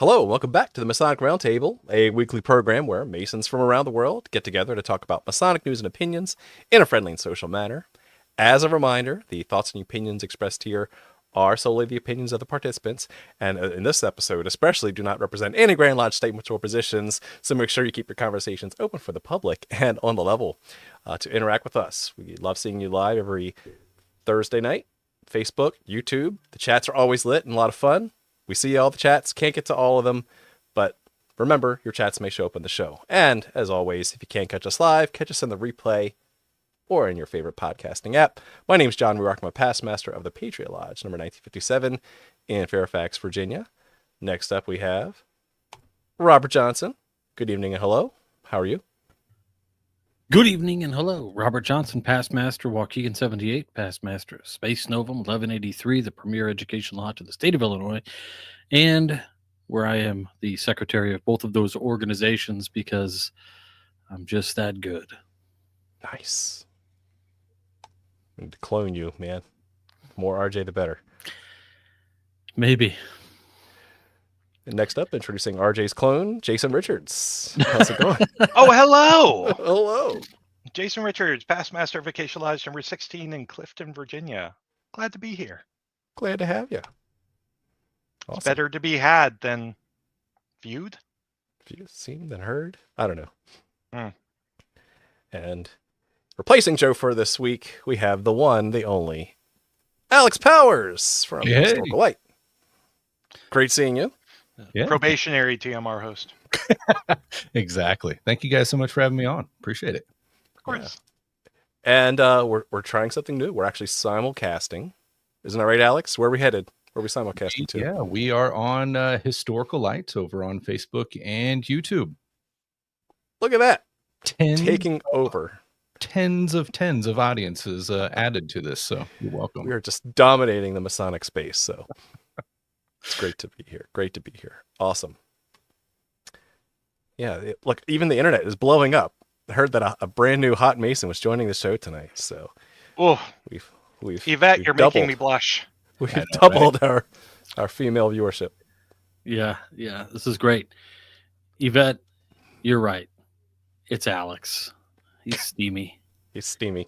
Hello, welcome back to the Masonic Roundtable, a weekly program where Masons from around the world get together to talk about Masonic news and opinions in a friendly and social manner. As a reminder, the thoughts and opinions expressed here are solely the opinions of the participants, and in this episode especially do not represent any Grand Lodge statements or positions, so make sure you keep your conversations open for the public and on the level to interact with us. We love seeing you live every Thursday night, Facebook, YouTube. The chats are always lit and a lot of fun. We see all the chats, can't get to all of them, but remember, your chats may show up in the show. And as always, if you can't catch us live, catch us in the replay or in your favorite podcasting app. My name is John Ruark. I'm a past master of the Patriot Lodge, number 1957 in Fairfax, Virginia. Next up, we have Robert Johnson. Good evening and hello. How are you? Good evening and hello. Robert Johnson, past master, Waukegan 78, past master of Space Novum 1183, the premier education lodge in the state of Illinois, and where I am the secretary of both of those organizations because I'm just that good. Nice. I need to clone you, man. More RJ, the better. Maybe. And next up, introducing RJ's clone, Jason Richards. How's it going? Oh, hello. Hello. Jason Richards, past master of Vacation Lodge number 16 in Clifton, Virginia. Glad to be here. Glad to have you. Awesome. It's better to be had than viewed. Viewed, seen, than heard. I don't know. Mm. And replacing Joe for this week, we have the one, the only, Alex Powers from Historical Light. Great seeing you. Yeah. Probationary TMR host. Exactly. Thank you guys so much for having me on. Appreciate it. Of course. Yeah. And we're trying something new. We're actually simulcasting. Isn't that right, Alex? Where are we headed? Where are we simulcasting to? Yeah, we are on Historical Light over on Facebook and YouTube. Look at that. Tens Taking over. Tens of audiences added to this. So you're welcome. We are just dominating the Masonic space. So it's great to be here. Great to be here. Awesome. Yeah, look, even the internet is blowing up. I heard that a brand new hot Mason was joining the show tonight. So we've Yvette, you're doubled. making me blush. We've know, doubled our female viewership. Yeah, this is great. Yvette, you're right. It's Alex. He's steamy. He's steamy.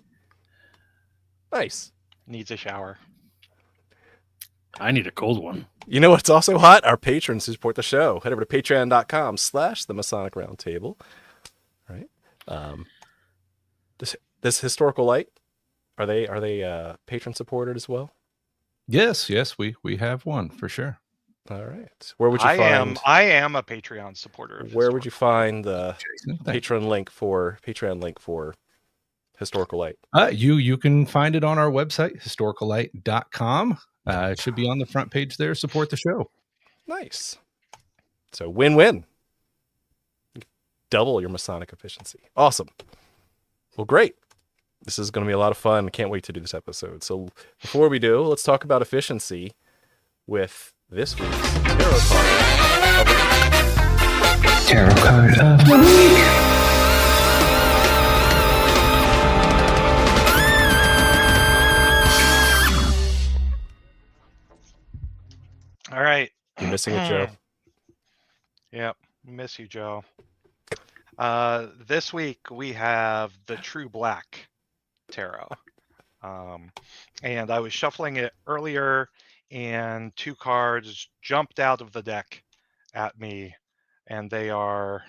Nice. Needs a shower. I need a cold one. You know what's also hot? Our patrons who support the show. Head over to patreon.com/the Masonic Roundtable. Right. This Historical Light, are they patron supported as well? Yes, we have one for sure. All right. Where would you find? I am a Patreon supporter. Where would you find the Jason, thank Patreon link for Historical Light? you can find it on our website, historicallight.com. It should be on the front page there. Support the show. Nice. So win-win. Double your Masonic efficiency. Awesome. Well, great. This is going to be a lot of fun. I can't wait to do this episode. So before we do, let's talk about efficiency with this week's tarot card of the week. Tarot card of the week. All right. You missing it, Joe? Yep. Miss you, Joe. This week we have the True Black Tarot. And I was shuffling it earlier and two cards jumped out of the deck at me, and they are,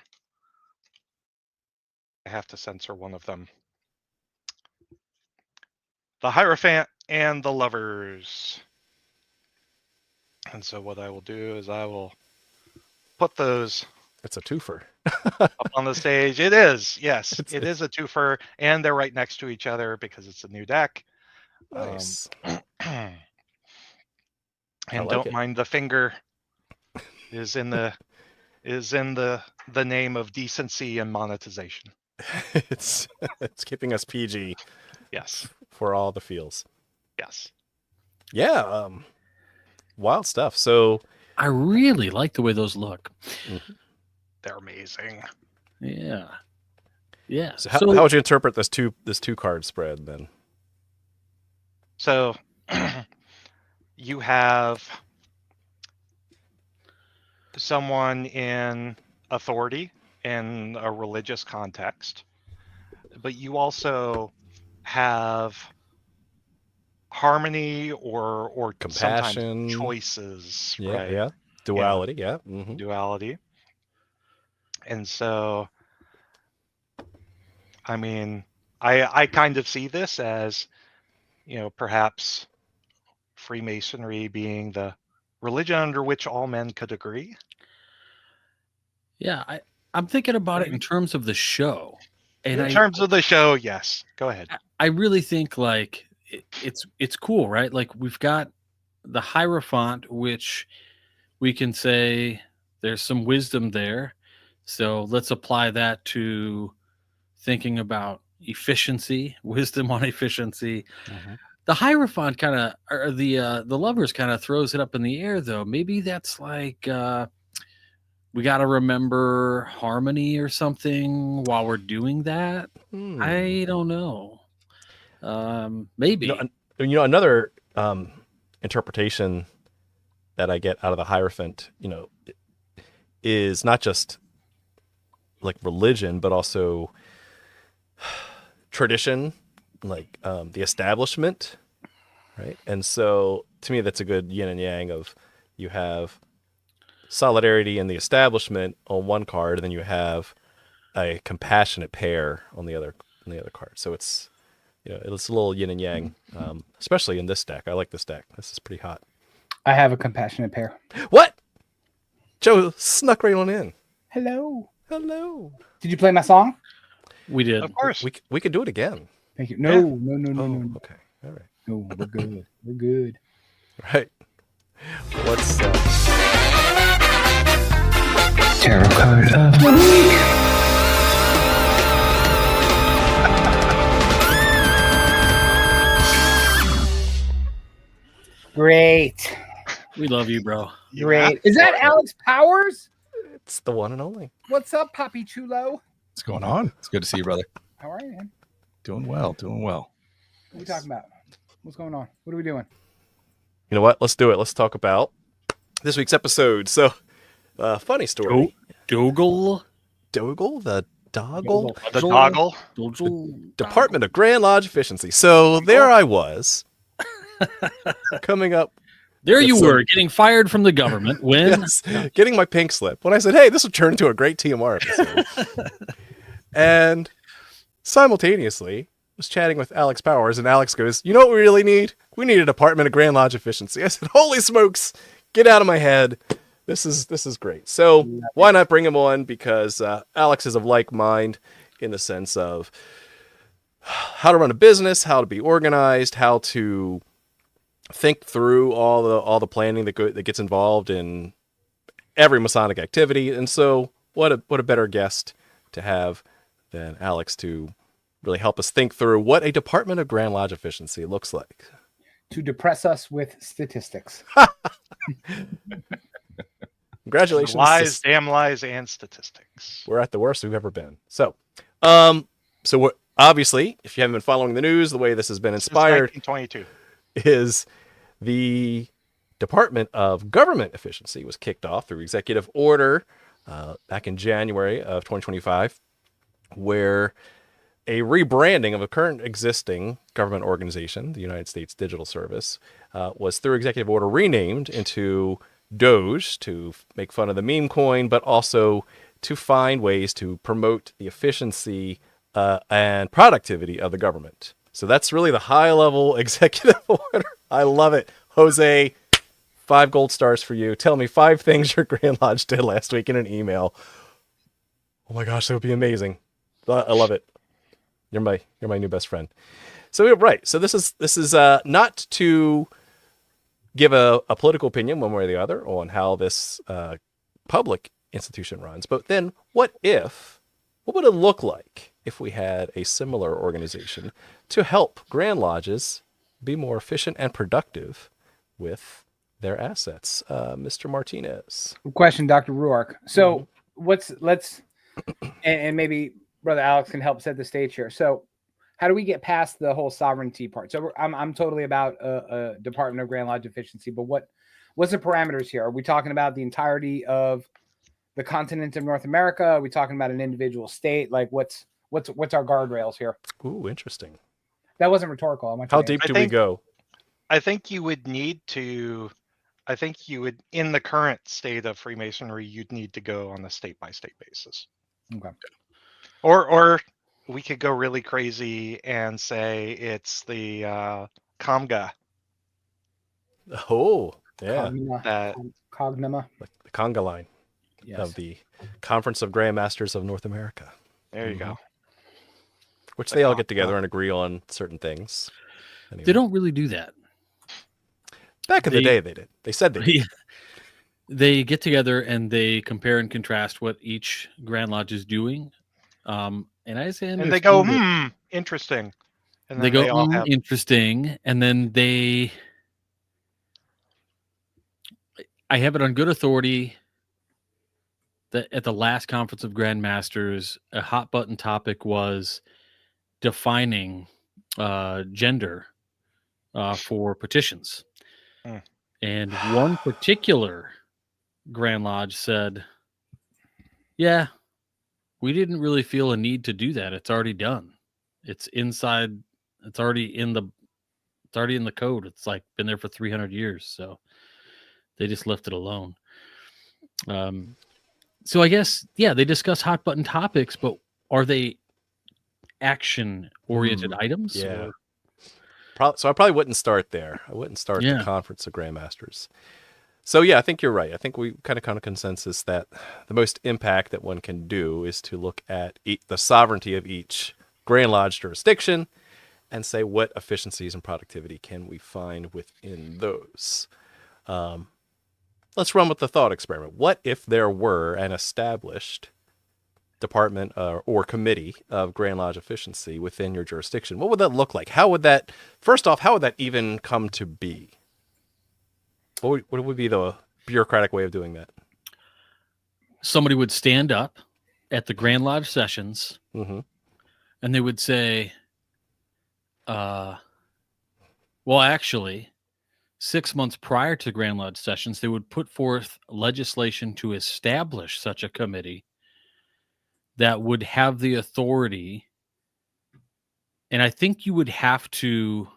I have to censor one of them. The Hierophant and the Lovers. And so what I will do is I will put those It's a twofer. up on the stage. It is, yes, it is a twofer, and they're right next to each other because it's a new deck. Nice. And like don't it. mind the finger is in the name of decency and monetization. it's keeping us PG Yes, for all the feels. yes. Yeah. Wild stuff. So I really like the way those look. They're amazing. Yeah. Yeah. So how would you interpret this two card spread then? So you have someone in authority in a religious context, but you also have harmony or sometimes Compassion. choices, Yeah, right? yeah. Duality, yeah. Hmm. Duality. And so, I mean, I kind of see this as, perhaps Freemasonry being the religion under which all men could agree. Yeah, I'm thinking about it in terms of the show, and In terms of the show, yes. Go ahead. I really think like it's cool, right? Like we've got the Hierophant, which we can say there's some wisdom there. So let's apply that to thinking about efficiency, wisdom on efficiency. The Hierophant kind of, or the lovers kind of throws it up in the air, though. Maybe that's like we got to remember harmony or something while we're doing that. I don't know. Maybe. Another interpretation that I get out of the Hierophant, is not just like religion, but also tradition, like the establishment, right? And so to me, that's a good yin and yang of you have solidarity in the establishment on one card, and then you have a compassionate pair on the other card. So it's it's a little yin and yang, especially in this deck. I like this deck. This is pretty hot. I have a compassionate pair. What? Joe snuck right on in. Hello. Hello. Did you play my song? We did. Of course. We could do it again. Thank you. No. No. Okay. All right. No, we're good. We're good. Right. What's Tarot card of the week. Great. We love you, bro. Great. Is that Alex Powers? it's the one and only. What's up, Poppy Chulo? What's going on? It's good to see you, brother. How are you, man? Doing well. Doing well. What are we talking about? What's going on? What are we doing? You know what? Let's do it. Let's talk about this week's episode. So, funny story. Dougal. Dogle, the Doggle, The doggle. Department of Grand Lodge Efficiency. So there I was, coming up. There you That's were, getting fired from the government when Yes, getting my pink slip when I said, "Hey, this would turn into a great TMR episode." And simultaneously, was chatting with Alex Powers, and Alex goes, "You know what we really need? We need a Department of Grand Lodge Efficiency." I said, "Holy smokes! Get out of my head! This is great." So why not bring him on? Because Alex is of like mind in the sense of how to run a business, how to be organized, how to think through all the planning that gets involved in every Masonic activity. And so what a better guest to have than Alex to really help us think through what a Department of Grand Lodge Efficiency looks like. To depress us with statistics. Congratulations. Lies, damn lies, and statistics. We're at the worst we've ever been. So we're, obviously, if you haven't been following the news, the way this has been inspired 1922. is the Department of Government Efficiency was kicked off through executive order back in January of 2025, where a rebranding of a current existing government organization, the United States Digital Service, was through executive order renamed into Doge to make fun of the meme coin, but also to find ways to promote the efficiency and productivity of the government. So that's really the high-level executive order. I love it. Jose, 5 gold stars for you. Tell me 5 things your Grand Lodge did last week in an email. Oh my gosh, that would be amazing. I love it. You're my new best friend. So right. So this is not to give a political opinion one way or the other on how this public institution runs, but then what would it look like if we had a similar organization to help Grand Lodges be more efficient and productive with their assets? Mr. Martinez. Good question, Dr. Ruark. So and maybe Brother Alex can help set the stage here. So how do we get past the whole sovereignty part? So I'm totally about a Department of Grand Lodge Efficiency, but what's the parameters here? Are we talking about the entirety of the continent of North America? Are we talking about an individual state? Like what's our guardrails here? Ooh, interesting. That wasn't rhetorical. I want you How to deep answer. do we go? I think you would need to. I think you would, in the current state of Freemasonry, you'd need to go on a state-by-state basis. Okay. Or we could go really crazy and say it's the Comga. Oh, yeah. That Cognima. Like the conga line Yes. of the Conference of Grandmasters of North America, there you go. which The they all get conga. together and agree on certain things. Anyway. They don't really do that. Back in the they- day, they did. They said they did. They get together and they compare and contrast what each Grand Lodge is doing. And as I And they go, understand it, interesting. And they then go, they all have. interesting. And then I have it on good authority that at the last conference of Grand Masters, a hot button topic was defining gender for petitions. Hmm. And one particular Grand Lodge said, yeah, we didn't really feel a need to do that. It's already done. It's inside. It's already in the code. It's like been there for 300 years. So they just left it alone. So I guess, yeah, they discuss hot button topics, but are they action oriented items? Yeah. or- So I probably wouldn't start there. I wouldn't start Yeah. the Conference of Grandmasters. So yeah, I think you're right. I think we kind of consensus that the most impact that one can do is to look at the sovereignty of each Grand Lodge jurisdiction and say what efficiencies and productivity can we find within those. Let's run with the thought experiment. What if there were an established department or committee of Grand Lodge efficiency within your jurisdiction? What would that look like? First off, how would that even come to be? What would be the bureaucratic way of doing that? Somebody would stand up at the Grand Lodge sessions Mm-hmm. and they would say, well, actually, 6 months prior to Grand Lodge sessions, they would put forth legislation to establish such a committee that would have the authority. And I think you would have to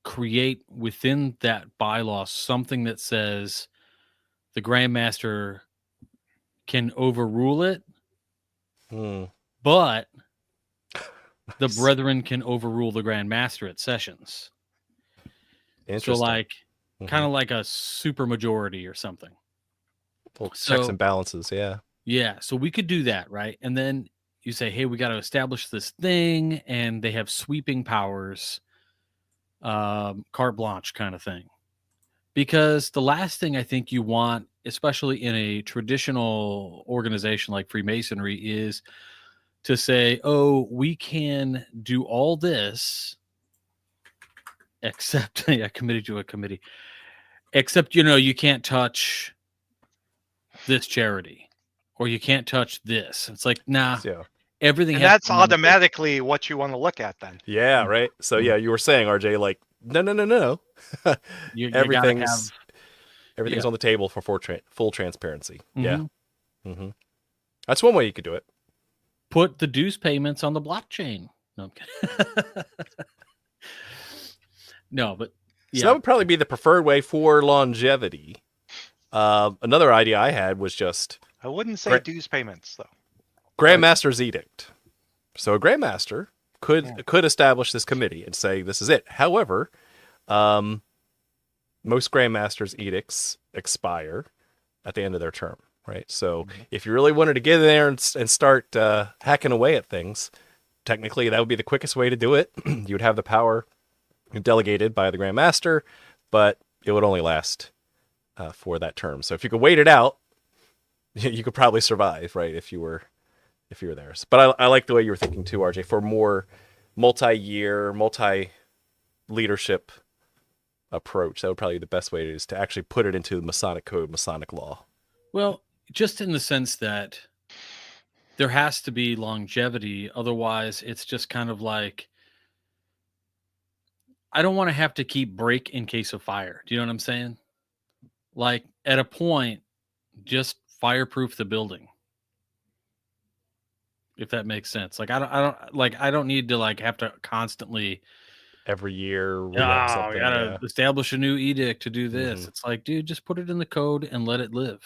create within that bylaw something that says the Grand Master can overrule it, but the brethren can overrule the Grand Master at sessions. So Interesting. like kind of like a super majority or something. Little checks so- and balances, yeah. Yeah, so we could do that, right? And then you say, hey, we got to establish this thing, and they have sweeping powers, carte blanche kind of thing. Because the last thing I think you want, especially in a traditional organization like Freemasonry, is to say, oh, we can do all this, except a committee to a committee, except, you can't touch this charity. Or you can't touch this. It's like, nah, Yeah. everything And has that's to be on the- automatically what you want to look at then. Yeah, right. So yeah, you were saying, RJ, like, no. You gotta everything's yeah. on the table for full transparency. Yeah. Mhm. Mm-hmm. That's one way you could do it. Put the dues payments on the blockchain. No, I'm kidding. No, but So yeah, that would probably be the preferred way for longevity. Another idea I had was just I wouldn't say Gra- dues payments though. Grandmaster's edict. So a Grandmaster could establish this committee and say this is it. However, most Grandmasters' edicts expire at the end of their term, right? So if you really wanted to get in there and start hacking away at things, technically that would be the quickest way to do it. You would have the power delegated by the Grandmaster, but it would only last for that term. So if you could wait it out, you could probably survive, right? If you were there. But I like the way you were thinking too, RJ, for more multi-year, multi-leadership approach. That would probably be the best way is to actually put it into Masonic code, Masonic law. well, just in the sense that there has to be longevity. Otherwise, it's just kind of like I don't want to have to keep break in case of fire. Do you know what I'm saying? Like at a point, just fireproof the building. If that makes sense. Like I don't need to like have to constantly Every year re-up we something. gotta Yeah. establish a new edict to do this. Mhm. It's like, dude, just put it in the code and let it live.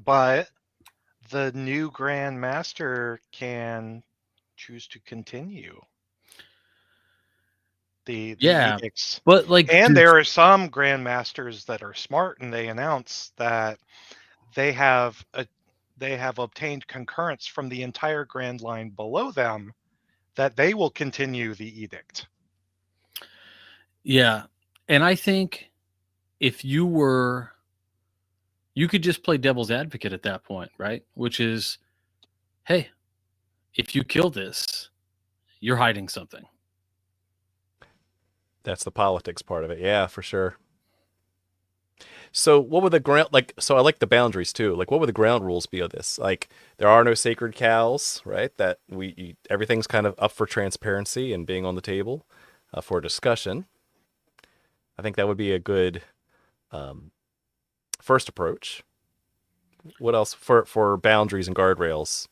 But the new Grand Master can choose to continue the Yeah. edicts. But like And dude, there are some Grand Masters that are smart, and they announce that they have obtained concurrence from the entire Grand Line below them that they will continue the edict. yeah. And I think if you could just play devil's advocate at that point, right? Which is, hey, if you kill this, you're hiding something. That's the politics part of it. Yeah, for sure. So what would the ground like? So I like the boundaries too. Like, what would the ground rules be of this? Like, there are no sacred cows, right? That everything's kind of up for transparency and being on the table for discussion. I think that would be a good first approach. What else for boundaries and guardrails?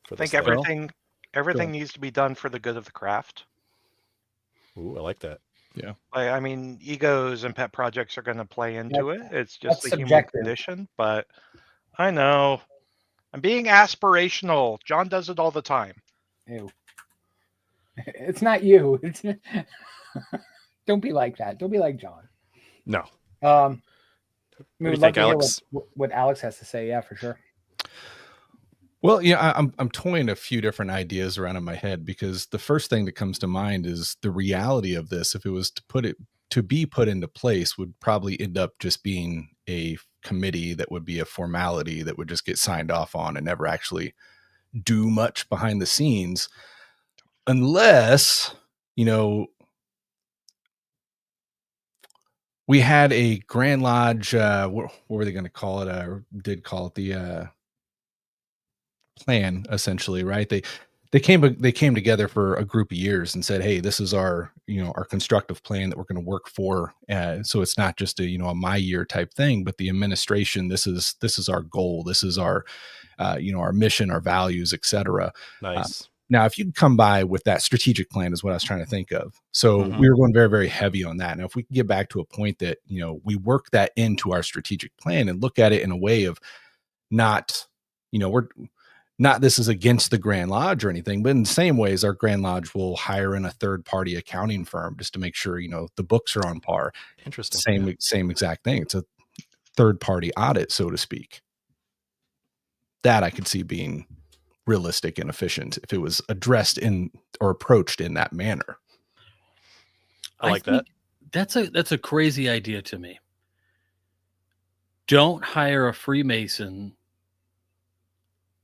For I think this thing? everything needs to be done for the good of the craft. Ooh, I like that. I mean, egos and pet projects are going to play into it. It's just that's the human subjective. condition. But I know I'm being aspirational. John does it all the time. Ew. It's not you. It's don't be like that. Don't be like John. No. I What do would you love think, to hear Alex? what Alex has to say. Yeah, for sure. Well, yeah, I'm toying a few different ideas around in my head because the first thing that comes to mind is the reality of this. If it was to be put into place, would probably end up just being a committee that would be a formality that would just get signed off on and never actually do much behind the scenes, unless we had a Grand Lodge. What were they going to call it? Or did call it the plan, essentially, right? They came together for a group of years and said, hey, this is our our constructive plan that we're going to work for, so it's not just a my year type thing, but the administration, this is our goal, this is our our mission, our values, etc. Nice. Now if you come by with that strategic plan is what I was trying to think of. So Mhm. we were going very, very heavy on that. Now if we can get back to a point that we work that into our strategic plan and look at it in a way of not we're not this is against the Grand Lodge or anything, but in the same ways, our Grand Lodge will hire in a third-party accounting firm just to make sure, the books are on par. Interesting. Same exact thing. It's a third-party audit, so to speak. That I could see being realistic and efficient if it was addressed in or approached in that manner. I like that. think that's a crazy idea to me. Don't hire a Freemason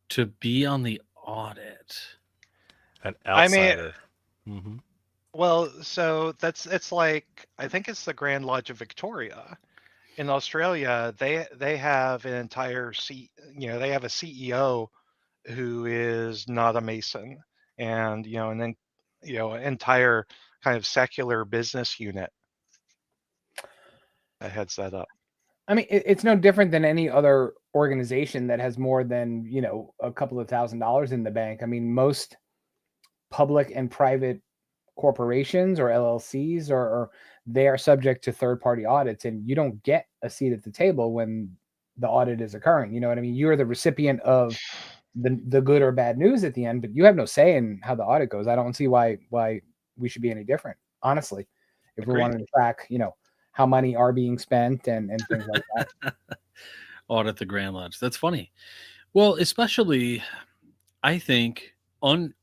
to be on the audit. An I mean- outsider. Mhm. Well, so it's like I think it's the Grand Lodge of Victoria. In Australia, they have an entire they have a CEO who is not a Mason, and and then an entire kind of secular business unit that heads that up. I mean, it's no different than any other organization that has more than a couple of $1,000s in the bank. I mean, most public and private corporations or LLCs or they are subject to third-party audits, and you don't get a seat at the table when the audit is occurring. You know what I mean? You're the recipient of the good or bad news at the end, but you have no say in how the audit goes. I don't see why we should be any different, honestly, if Agreed. we wanted to track, how money are being spent and things like that. Audit the Grand Lodge. That's funny. Well, especially, I think, I'm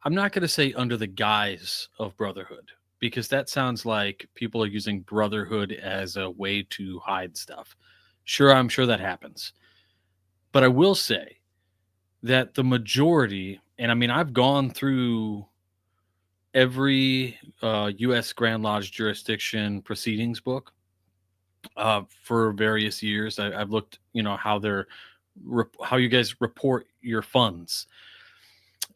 not going to say under the guise of brotherhood, because that sounds like people are using brotherhood as a way to hide stuff. Sure, I'm sure that happens. But I will say that the majority, and I mean, I've gone through every U.S. Grand Lodge jurisdiction proceedings book for various years. I've looked, how you guys report your funds.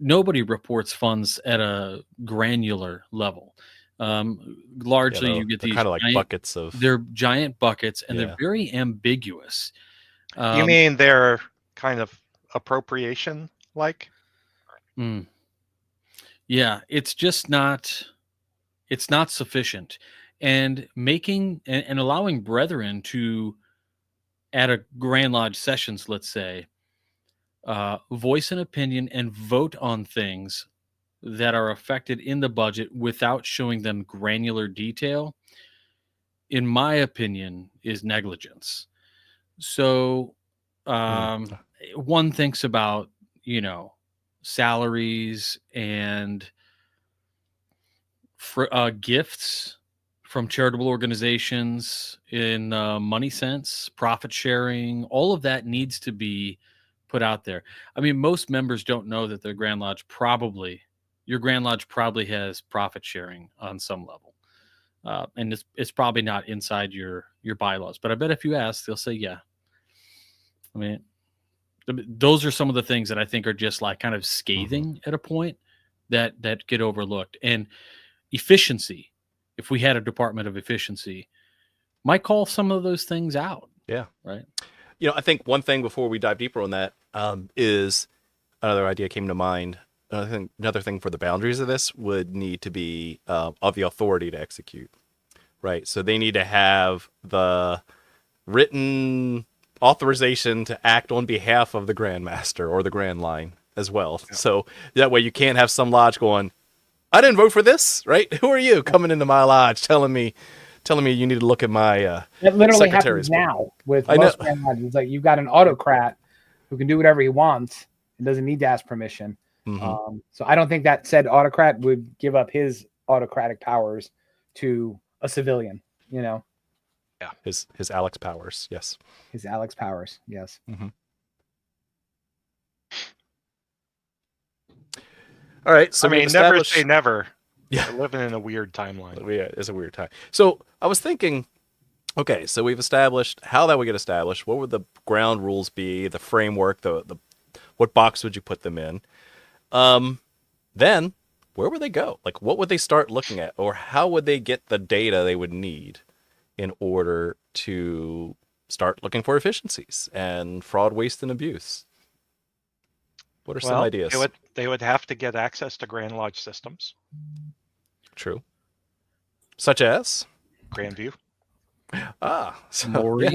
Nobody reports funds at a granular level. Largely, Yeah, you get they're these kind of like giant, buckets of. they're giant buckets, and Yeah. they're very ambiguous. You mean they're kind of appropriation like? Yeah, it's just not. It's not sufficient, and making and allowing brethren to at a Grand Lodge sessions, let's say, voice an opinion and vote on things that are affected in the budget without showing them granular detail, in my opinion, is negligence. So, Mm. one thinks about, salaries and gifts from charitable organizations in money sense, profit sharing, all of that needs to be put out there. I mean, most members don't know that your Grand Lodge probably has profit sharing on some level. And it's probably not inside your bylaws, but I bet if you ask, they'll say, yeah. I mean, those are some of the things that I think are just like kind of scathing at a point that get overlooked. And efficiency, if we had a department of efficiency, might call some of those things out. Yeah. Right. I think one thing before we dive deeper on that is another idea came to mind. I think another thing for the boundaries of this would need to be of the authority to execute. Right. So they need to have the written authorization to act on behalf of the Grand Master or the Grand Line as well. Yeah. So that way you can't have some lodge going, I didn't vote for this, right? Who are you coming into my lodge telling me you need to look at my it literally secretary's happens now with I most know. Grand Lodges. Like, you've got an autocrat who can do whatever he wants and doesn't need to ask permission. So I don't think that said autocrat would give up his autocratic powers to a civilian, Yeah. His Alex Powers. Yes. His Alex Powers. Yes. All right. So I mean, never say never. Yeah. We're living in a weird timeline. Yeah, it's a weird time. So I was thinking, okay, so we've established how that would get established. What would the ground rules be? The framework, the what box would you put them in? Then where would they go? Like, what would they start looking at, or how would they get the data they would need in order to start looking for efficiencies and fraud, waste, and abuse? What are some ideas? They would have to get access to Grand Lodge systems. True. Such as? Grandview. So, yeah.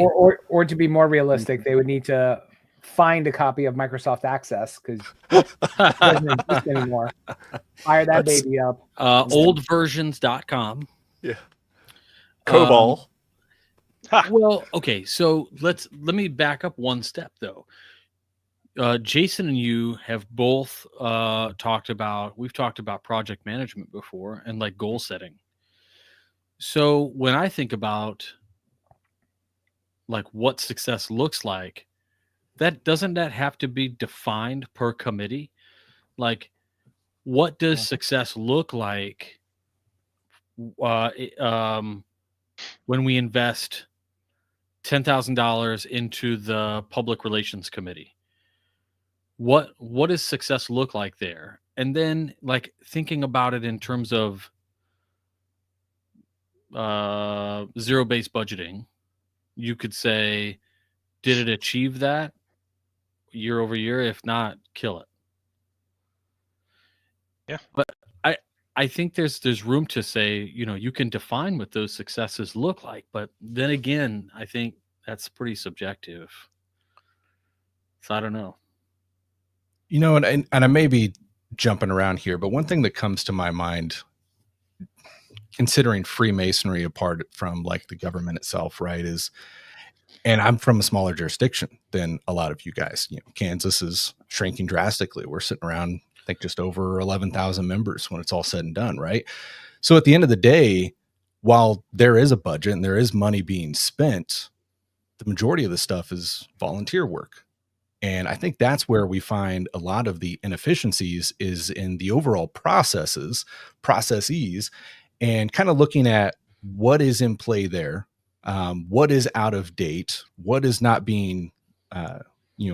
Or to be more realistic, they would need to find a copy of Microsoft Access, because it doesn't exist anymore. Fire that baby up. Oldversions.com. Yeah. COBOL. Well, okay, so let me back up one step though. Jason and you have both talked about project management before and like goal setting. So when I think about like what success looks like, doesn't that have to be defined per committee? Like, what does success look like when we invest $10,000 into the public relations committee? What does success look like there? And then like thinking about it in terms of zero-based budgeting, you could say, did it achieve that year over year? If not, kill it. Yeah. But I think there's room to say, you can define what those successes look like, but then again, I think that's pretty subjective. So I don't know. And I may be jumping around here, but one thing that comes to my mind, considering Freemasonry apart from like the government itself, right, is, and I'm from a smaller jurisdiction than a lot of you guys. Kansas is shrinking drastically. We're sitting around, I think, just over 11,000 members when it's all said and done, right? So at the end of the day, while there is a budget and there is money being spent, the majority of the stuff is volunteer work. And I think that's where we find a lot of the inefficiencies is in the overall processes, and kind of looking at what is in play there, what is out of date, what is not being,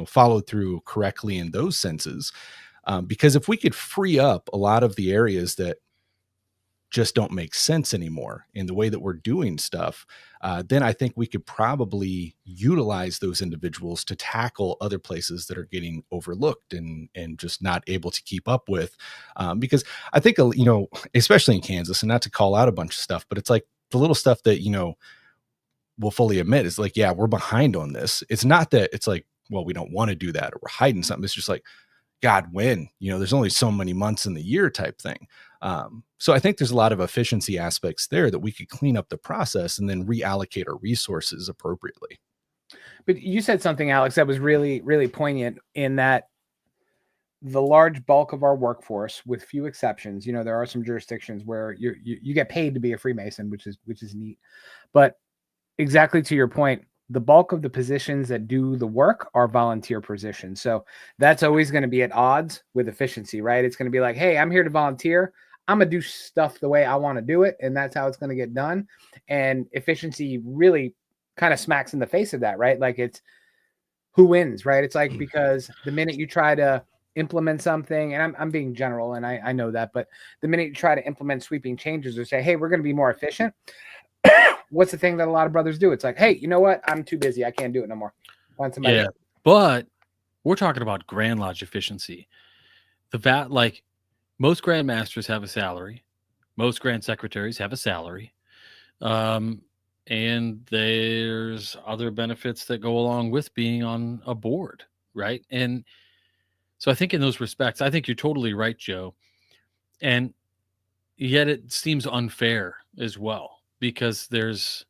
followed through correctly in those senses. Because if we could free up a lot of the areas that just don't make sense anymore in the way that we're doing stuff, then I think we could probably utilize those individuals to tackle other places that are getting overlooked and just not able to keep up with. Because I think, especially in Kansas, and not to call out a bunch of stuff, but it's like the little stuff that, we'll fully admit is like, yeah, we're behind on this. It's not that it's like, well, we don't want to do that or we're hiding something. It's just like, God, when, there's only so many months in the year type thing. So I think there's a lot of efficiency aspects there that we could clean up the process and then reallocate our resources appropriately. But you said something, Alex, that was really, really poignant in that the large bulk of our workforce, with few exceptions, there are some jurisdictions where you get paid to be a Freemason, which is neat. But exactly to your point, the bulk of the positions that do the work are volunteer positions. So that's always going to be at odds with efficiency, right? It's going to be like, hey, I'm here to volunteer. I'm going to do stuff the way I want to do it. And that's how it's going to get done. And efficiency really kind of smacks in the face of that, right? Like it's who wins, right? It's like, because the minute you try to implement something, and I'm being general and I know that, but the minute you try to implement sweeping changes or say, hey, we're going to be more efficient, what's the thing that a lot of brothers do? It's like, hey, you know what? I'm too busy. I can't do it no more. Find somebody else. But we're talking about Grand Lodge efficiency. Like most Grand Masters have a salary. Most Grand Secretaries have a salary. And there's other benefits that go along with being on a board, right? And so I think in those respects, I think you're totally right, Joe. And yet it seems unfair as well, because there's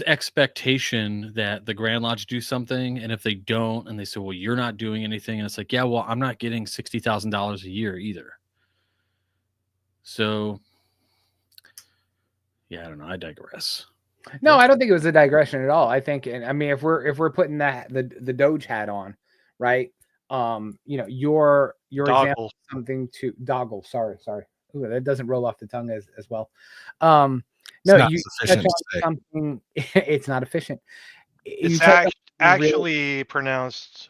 expectation that the Grand Lodge do something, and if they don't, and they say, well, you're not doing anything, and it's like, yeah, well, I'm not getting $60,000 a year either. So yeah, I don't know, I digress. No, I don't think it was a digression at all. I think, and I mean, if we're putting the Doge hat on, right? Your example, something to Doggle. Sorry. Ooh, that doesn't roll off the tongue as well. No, you touch on something. It's not efficient. It's actually pronounced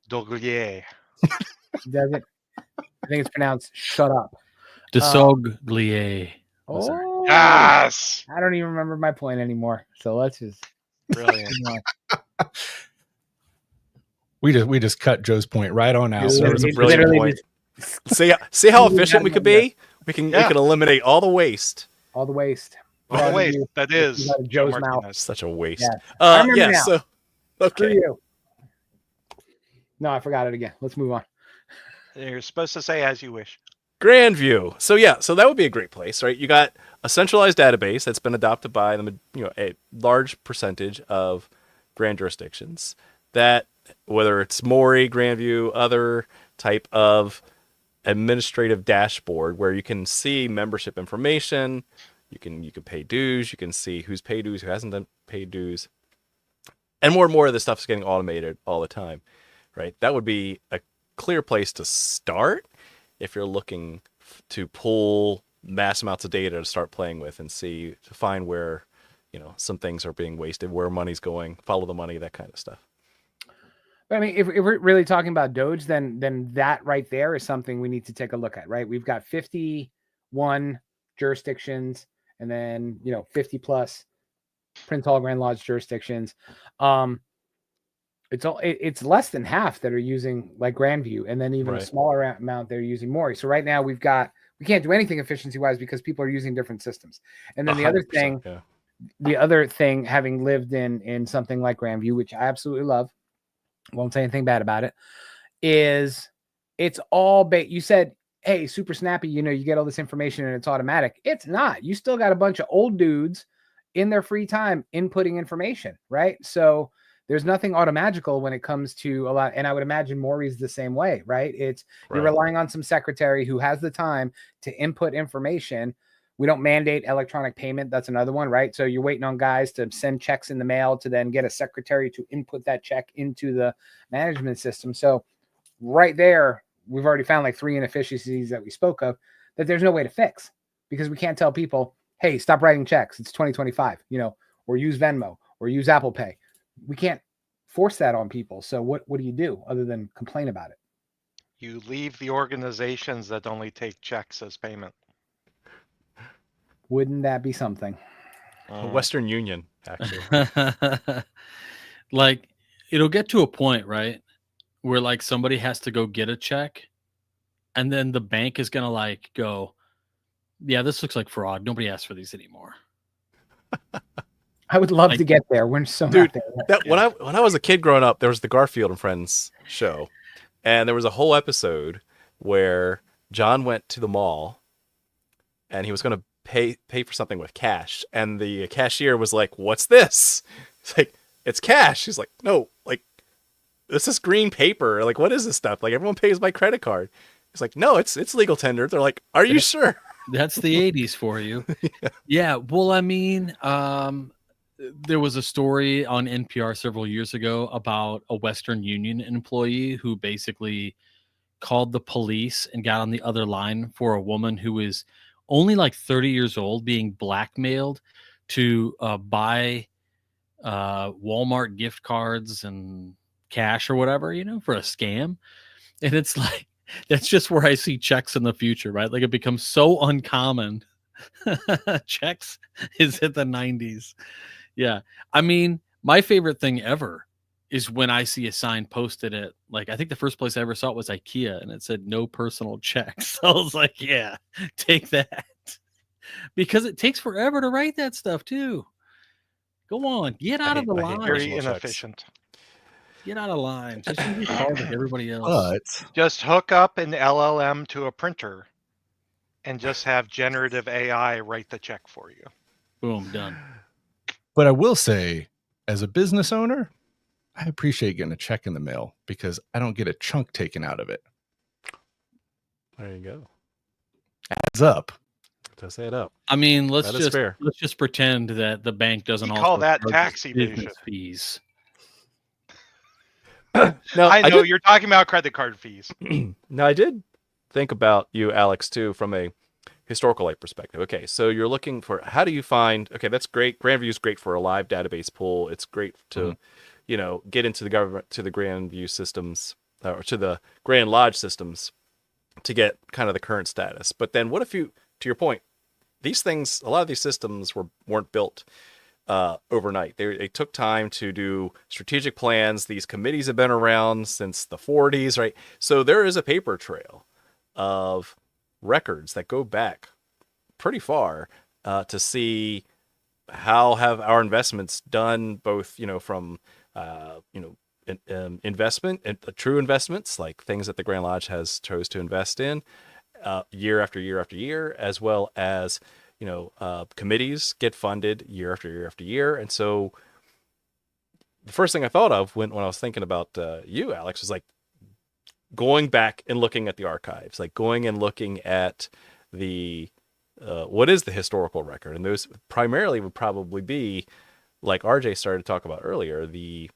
Doglier. Doesn't? I think it's pronounced "shut up." Desoglier. Oh, yes. I don't even remember my point anymore. So let's just brilliant. We just cut Joe's point right on out. So it's a brilliant point. See how efficient we could be. We can eliminate all the waste. All the waste. All the waste. That is Joe's mouth. Such a waste. Yeah. So okay. No, I forgot it again. Let's move on. You're supposed to say as you wish. Grandview. So that would be a great place, right? You got a centralized database that's been adopted by a large percentage of grand jurisdictions. That whether it's Maury, Grandview, other type of administrative dashboard where you can see membership information, you can pay dues, you can see who's paid dues, who hasn't done paid dues, and more of this stuff is getting automated all the time, right? That would be a clear place to start if you're looking to pull mass amounts of data to start playing with and to find where some things are being wasted, where money's going, follow the money, that kind of stuff. But I mean, if we're really talking about Doge, then that right there is something we need to take a look at, right? We've got 51 jurisdictions, and then 50 plus Prince Hall Grand Lodge jurisdictions. It's less than half that are using like Grandview, and then even a smaller amount that are using Maury. So right now we can't do anything efficiency wise because people are using different systems. And then the other thing, having lived in something like Grandview, which I absolutely love, won't say anything bad about it, is it's all you said, hey, super snappy, you get all this information and it's automatic. It's not. You still got a bunch of old dudes in their free time inputting information, right? So there's nothing automagical when it comes to a lot. And I would imagine Maury's the same way, right? You're relying on some secretary who has the time to input information. We don't mandate electronic payment. That's another one, right? So you're waiting on guys to send checks in the mail to then get a secretary to input that check into the management system. So right there, we've already found like 3 inefficiencies that we spoke of that there's no way to fix, because we can't tell people, hey, stop writing checks. It's 2025, or use Venmo or use Apple Pay. We can't force that on people. So what do you do other than complain about it? You leave the organizations that only take checks as payment. Wouldn't that be something? Western Union, actually. Like, it'll get to a point, right, where like somebody has to go get a check, and then the bank is gonna like go, yeah, this looks like fraud. Nobody asks for these anymore. I would love Like- to get there. We're so Dude, not there yet. That when I was a kid growing up, there was the Garfield and Friends show, and there was a whole episode where John went to the mall, and he was going to pay for something with cash, and the cashier was like, "What's this?" It's like, "It's cash." He's like, "No, like this is green paper. Like, what is this stuff? Like, everyone pays by credit card." He's like, "No, it's legal tender." They're like, "Are you sure?" That's the 80s for you. Yeah. Well, I mean, there was a story on NPR several years ago about a Western Union employee who basically called the police and got on the other line for a woman who was only like 30 years old being blackmailed to buy Walmart gift cards and cash or whatever, for a scam. And it's like, that's just where I see checks in the future, right? Like, it becomes so uncommon. Checks is at the 90s. Yeah. I mean, my favorite thing ever is when I see a sign posted at, like, I think the first place I ever saw it was IKEA, and it said no personal checks. I was like, yeah, take that. Because it takes forever to write that stuff too. Go on, get out of the I hate line. Very personal checks. inefficient. Get out of line. Just use your card like everybody else. But Just hook up an LLM to a printer and just have generative AI write the check for you. Boom, done. I will say, as a business owner, I appreciate getting a check in the mail because I don't get a chunk taken out of it. There you go. Adds up. Does add up. I mean, let's That is fair. just pretend that the bank doesn't You also call that charge tax business evasion. fees. Now, I know did- you're talking about credit card fees. Now, I did think about you, Alex, too, from a historical light perspective. Okay, so you're looking for, how do you find, okay, that's great. Grandview is great for a live database pool. It's great to, get into the government, to the Grandview systems, or to the Grand Lodge systems to get kind of the current status. But then what if you, to your point, these things, a lot of these systems weren't built overnight. They took time to do strategic plans. These committees have been around since the 40s, right? So there is a paper trail of records that go back pretty far to see how have our investments done, both from investment and true investments, like things that the Grand Lodge has chose to invest in year after year after year, as well as committees get funded year after year after year. And so the first thing I thought of when I was thinking about you, Alex, was like going back and looking at the archives, like going and looking at the what is the historical record. And those primarily would probably be, like RJ started to talk about earlier, the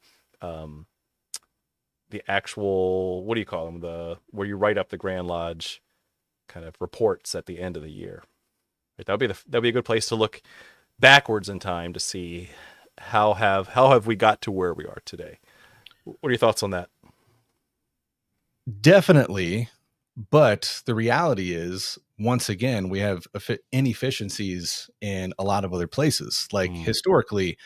actual, what do you call them, where you write up the Grand Lodge kind of reports at the end of the year. Right? That'd be a good place to look backwards in time to see how have we got to where we are today. What are your thoughts on that? Definitely. But the reality is, once again, we have inefficiencies in a lot of other places. Like historically,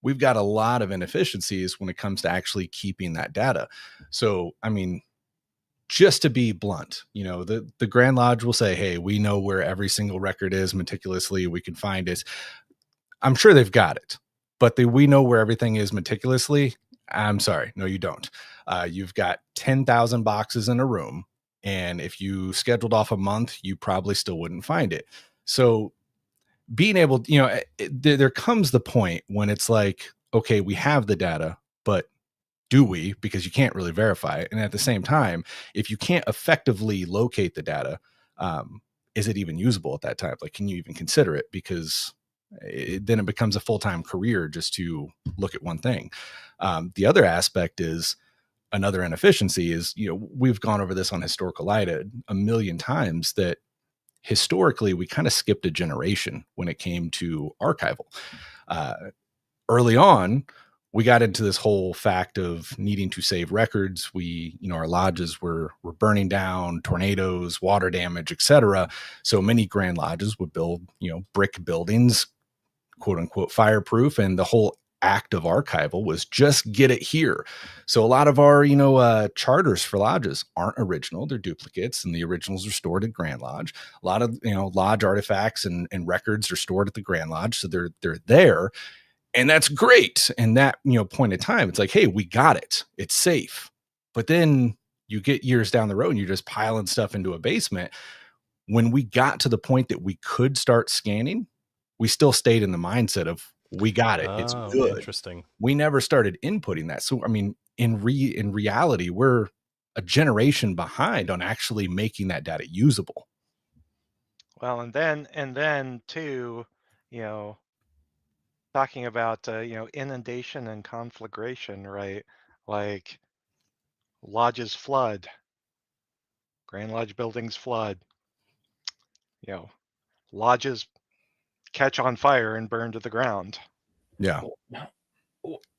we've got a lot of inefficiencies when it comes to actually keeping that data. So, I mean, just to be blunt, the Grand Lodge will say, hey, we know where every single record is meticulously. We can find it. I'm sure they've got it, but we know where everything is meticulously. I'm sorry. No, you don't. You've got 10,000 boxes in a room. And if you scheduled off a month, you probably still wouldn't find it. So being able, there comes the point when it's like, okay, we have the data, but do we? Because you can't really verify it. And at the same time, if you can't effectively locate the data, is it even usable at that time? Like, can you even consider it? Because then it becomes a full-time career just to look at one thing. The other aspect is, another inefficiency is, we've gone over this on Historical Light a million times, that historically we kind of skipped a generation when it came to archival. Early on, we got into this whole fact of needing to save records. We, our lodges were burning down, tornadoes, water damage, etc. So many Grand Lodges would build, brick buildings, quote unquote, fireproof. And the whole act of archival was just get it here. So a lot of our, charters for lodges aren't original. They're duplicates, and the originals are stored at Grand Lodge. A lot of, lodge artifacts and records are stored at the Grand Lodge. So they're there. And that's great. And that, point in time, it's like, hey, we got it. It's safe. But then you get years down the road and you're just piling stuff into a basement. When we got to the point that we could start scanning, we still stayed in the mindset of we got it. It's good. Interesting. We never started inputting that. So, I mean, in reality, we're a generation behind on actually making that data usable. Well, and then too, talking about inundation and conflagration, right? Like lodges flood, Grand Lodge buildings flood, lodges catch on fire and burn to the ground. Yeah.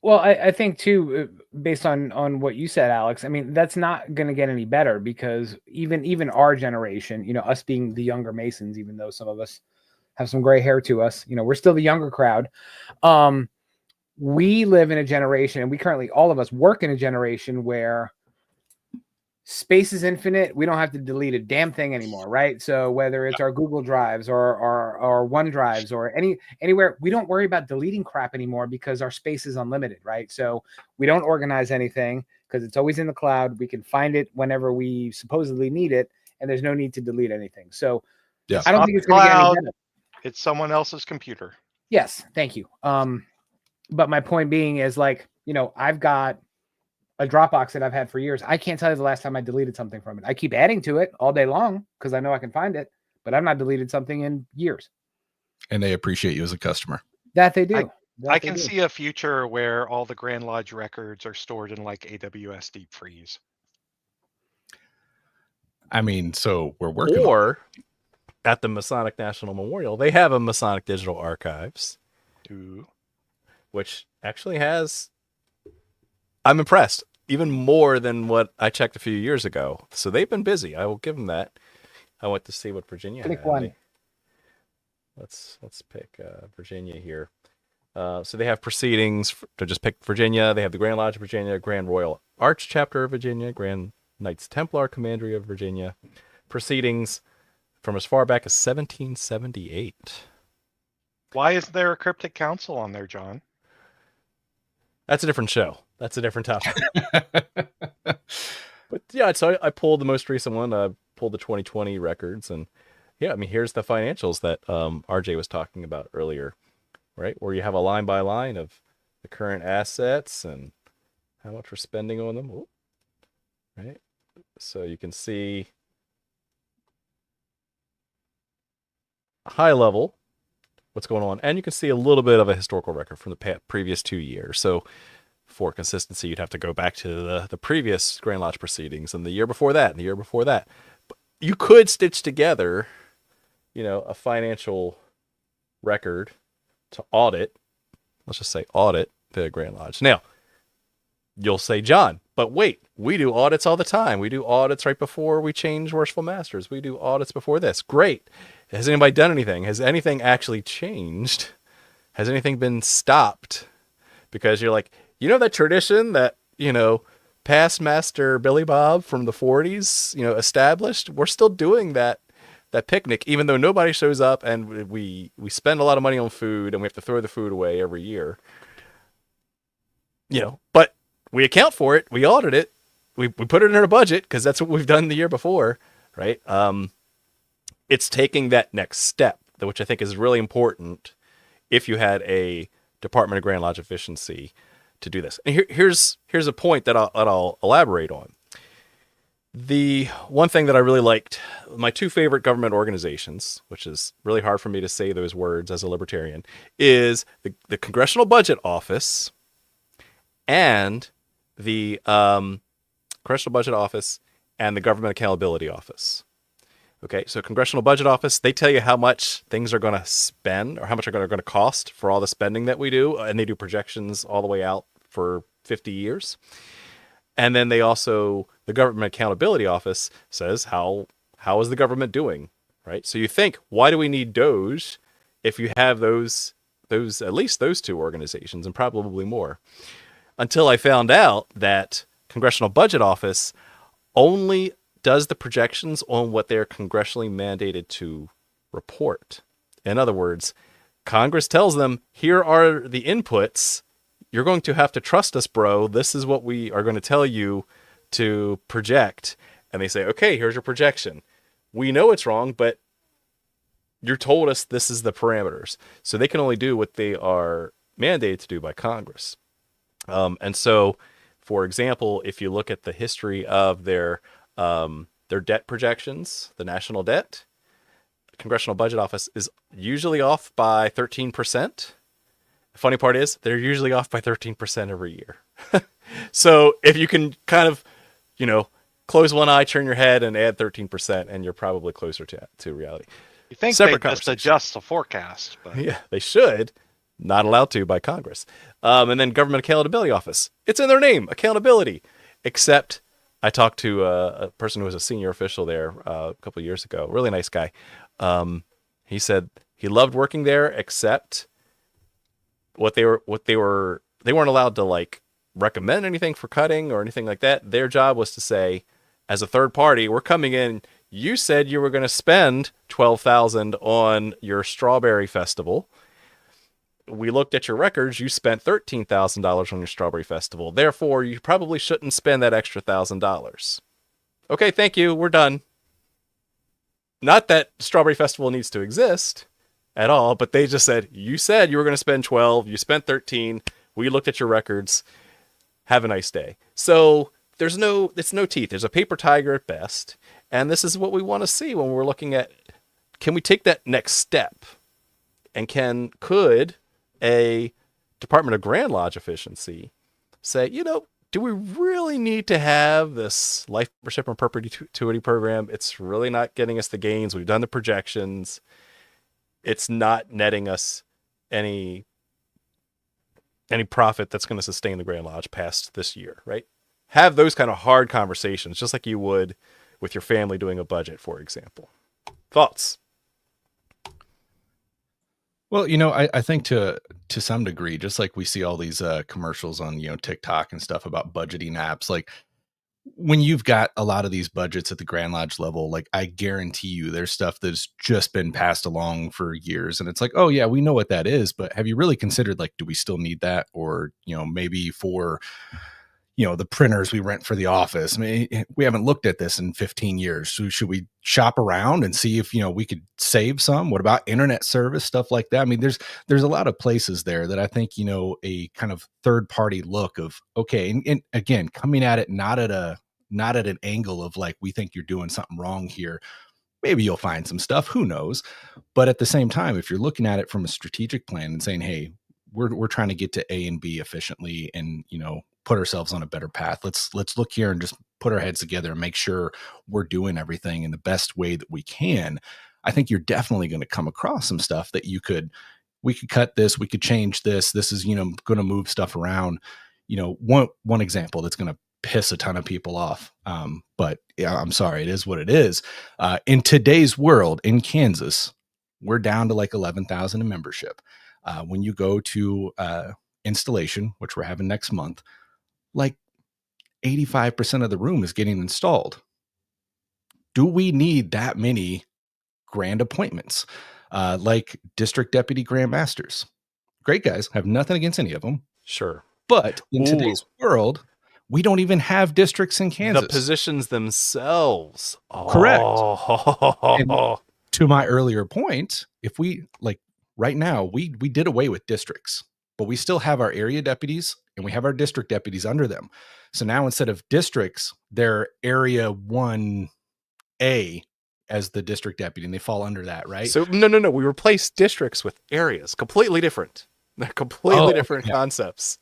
Well, I think too, based on what you said, Alex, I mean, that's not going to get any better, because even our generation, us being the younger Masons, even though some of us have some gray hair to us, we're still the younger crowd. We live in a generation, and we currently, all of us work in a generation where space is infinite. We don't have to delete a damn thing anymore, right? So whether it's our Google Drives or our OneDrives or anywhere, we don't worry about deleting crap anymore because our space is unlimited, right? So we don't organize anything because it's always in the cloud. We can find it whenever we supposedly need it, and there's no need to delete anything. So yeah, I don't think it's going to get any better. It's someone else's computer. Yes, thank you. But my point being is, like, I've got a Dropbox that I've had for years. I can't tell you the last time I deleted something from it. I keep adding to it all day long because I know I can find it, but I've not deleted something in years. And they appreciate you as a customer. That they do. I can see a future where all the Grand Lodge records are stored in like AWS Deep Freeze. I mean, so we're working. Or at the Masonic National Memorial, they have a Masonic Digital Archives. Ooh. Which actually has, I'm impressed, even more than what I checked a few years ago. So they've been busy. I will give them that. I went to see what Virginia Pick had. one. Let's pick Virginia here. So they have proceedings to just pick Virginia. They have the Grand Lodge of Virginia, Grand Royal Arch Chapter of Virginia, Grand Knights Templar Commandery of Virginia. Proceedings from as far back as 1778. Why isn't there a cryptic council on there, John? That's a different show. That's a different topic. But yeah, so I pulled the most recent one. I pulled the 2020 records, and yeah, I mean, here's the financials that RJ was talking about earlier, right? Where you have a line by line of the current assets and how much we're spending on them. Ooh. Right? So you can see high level what's going on, and you can see a little bit of a historical record from the previous 2 years. So for consistency, you'd have to go back to the previous Grand Lodge proceedings and the year before that and the year before that. But you could stitch together, a financial record to audit. Let's just say audit the Grand Lodge. Now, you'll say, John, but wait, we do audits all the time. We do audits right before we change Worshipful Masters. We do audits before this. Great. Has anybody done anything? Has anything actually changed? Has anything been stopped? Because you're like, that tradition that, past Master Billy Bob from the 40s, established? We're still doing that picnic, even though nobody shows up, and we spend a lot of money on food, and we have to throw the food away every year. But we account for it. We audit it. We put it in our budget because that's what we've done the year before, right? It's taking that next step, which I think is really important if you had a Department of Grand Lodge Efficiency to do this. And here's a point that I'll elaborate on. The one thing that I really liked, my two favorite government organizations, which is really hard for me to say those words as a libertarian, is the Congressional Budget Office and the Congressional Budget Office and the Government Accountability Office. Okay, so Congressional Budget Office, they tell you how much things are going to spend or how much are going to cost for all the spending that we do, and they do projections all the way out for 50 years. And then they also, the Government Accountability Office says, how is the government doing, right? So you think, why do we need DOJ if you have those at least those two organizations and probably more? Until I found out that Congressional Budget Office only does the projections on what they're congressionally mandated to report. In other words, Congress tells them, here are the inputs. You're going to have to trust us, bro. This is what we are going to tell you to project. And they say, okay, here's your projection. We know it's wrong, but you told us this is the parameters. So they can only do what they are mandated to do by Congress. And so, for example, if you look at the history of their debt projections, the national debt, the Congressional Budget Office is usually off by 13%. The funny part is they're usually off by 13% every year. So if you can kind of, close one eye, turn your head, and add 13%, and you're probably closer to reality. You think Separate they just conversation. adjust the forecast, but Yeah, they should. Not allowed to by Congress. And then Government Accountability Office. It's in their name, accountability. Except I talked to a person who was a senior official there a couple of years ago. Really nice guy. He said he loved working there, except they weren't allowed to recommend anything for cutting or anything like that. Their job was to say, as a third party, we're coming in. You said you were going to spend $12,000 on your strawberry festival. We looked at your records. You spent $13,000 on your strawberry festival. Therefore, you probably shouldn't spend that extra $1,000. Okay, thank you. We're done. Not that strawberry festival needs to exist at all, but they just said, you said you were going to spend 12. You spent 13. We looked at your records. Have a nice day. So it's no teeth. There's a paper tiger at best. And this is what we want to see when we're looking at, can we take that next step? And could a Department of Grand Lodge efficiency say, do we really need to have this life membership and perpetuity program? It's really not getting us the gains. We've done the projections. It's not netting us any profit that's going to sustain the Grand Lodge past this year, right? Have those kind of hard conversations, just like you would with your family doing a budget, for example. Thoughts? Well, I think to some degree, just like we see all these commercials on, TikTok and stuff about budgeting apps, like when you've got a lot of these budgets at the Grand Lodge level, I guarantee you there's stuff that's just been passed along for years. And it's like, oh yeah, we know what that is, but have you really considered, do we still need that? Or, maybe for, the printers we rent for the office. I mean, we haven't looked at this in 15 years. So should we shop around and see if, we could save some? What about internet service, stuff like that? I mean, there's a lot of places there that I think, a kind of third party look of, okay. And again, coming at it, not at an angle of we think you're doing something wrong here. Maybe you'll find some stuff, who knows? But at the same time, if you're looking at it from a strategic plan and saying, hey, we're trying to get to A and B efficiently and, put ourselves on a better path. Let's look here and just put our heads together and make sure we're doing everything in the best way that we can. I think you're definitely going to come across some stuff that we could cut this, we could change this. This is, going to move stuff around. One example that's going to piss a ton of people off. But yeah, I'm sorry, it is what it is. In today's world in Kansas, we're down to 11,000 in membership. When you go to installation, which we're having next month, 85% of the room is getting installed. Do we need that many grand appointments? District deputy grand masters. Great guys, have nothing against any of them. Sure. But in today's world, we don't even have districts in Kansas. The positions themselves. Correct. Oh. To my earlier point, if we right now, we did away with districts, but we still have our area deputies and we have our district deputies under them. So now instead of districts, they're area 1A as the district deputy, and they fall under that, right? So no. We replaced districts with areas. Completely different. They're completely different concepts.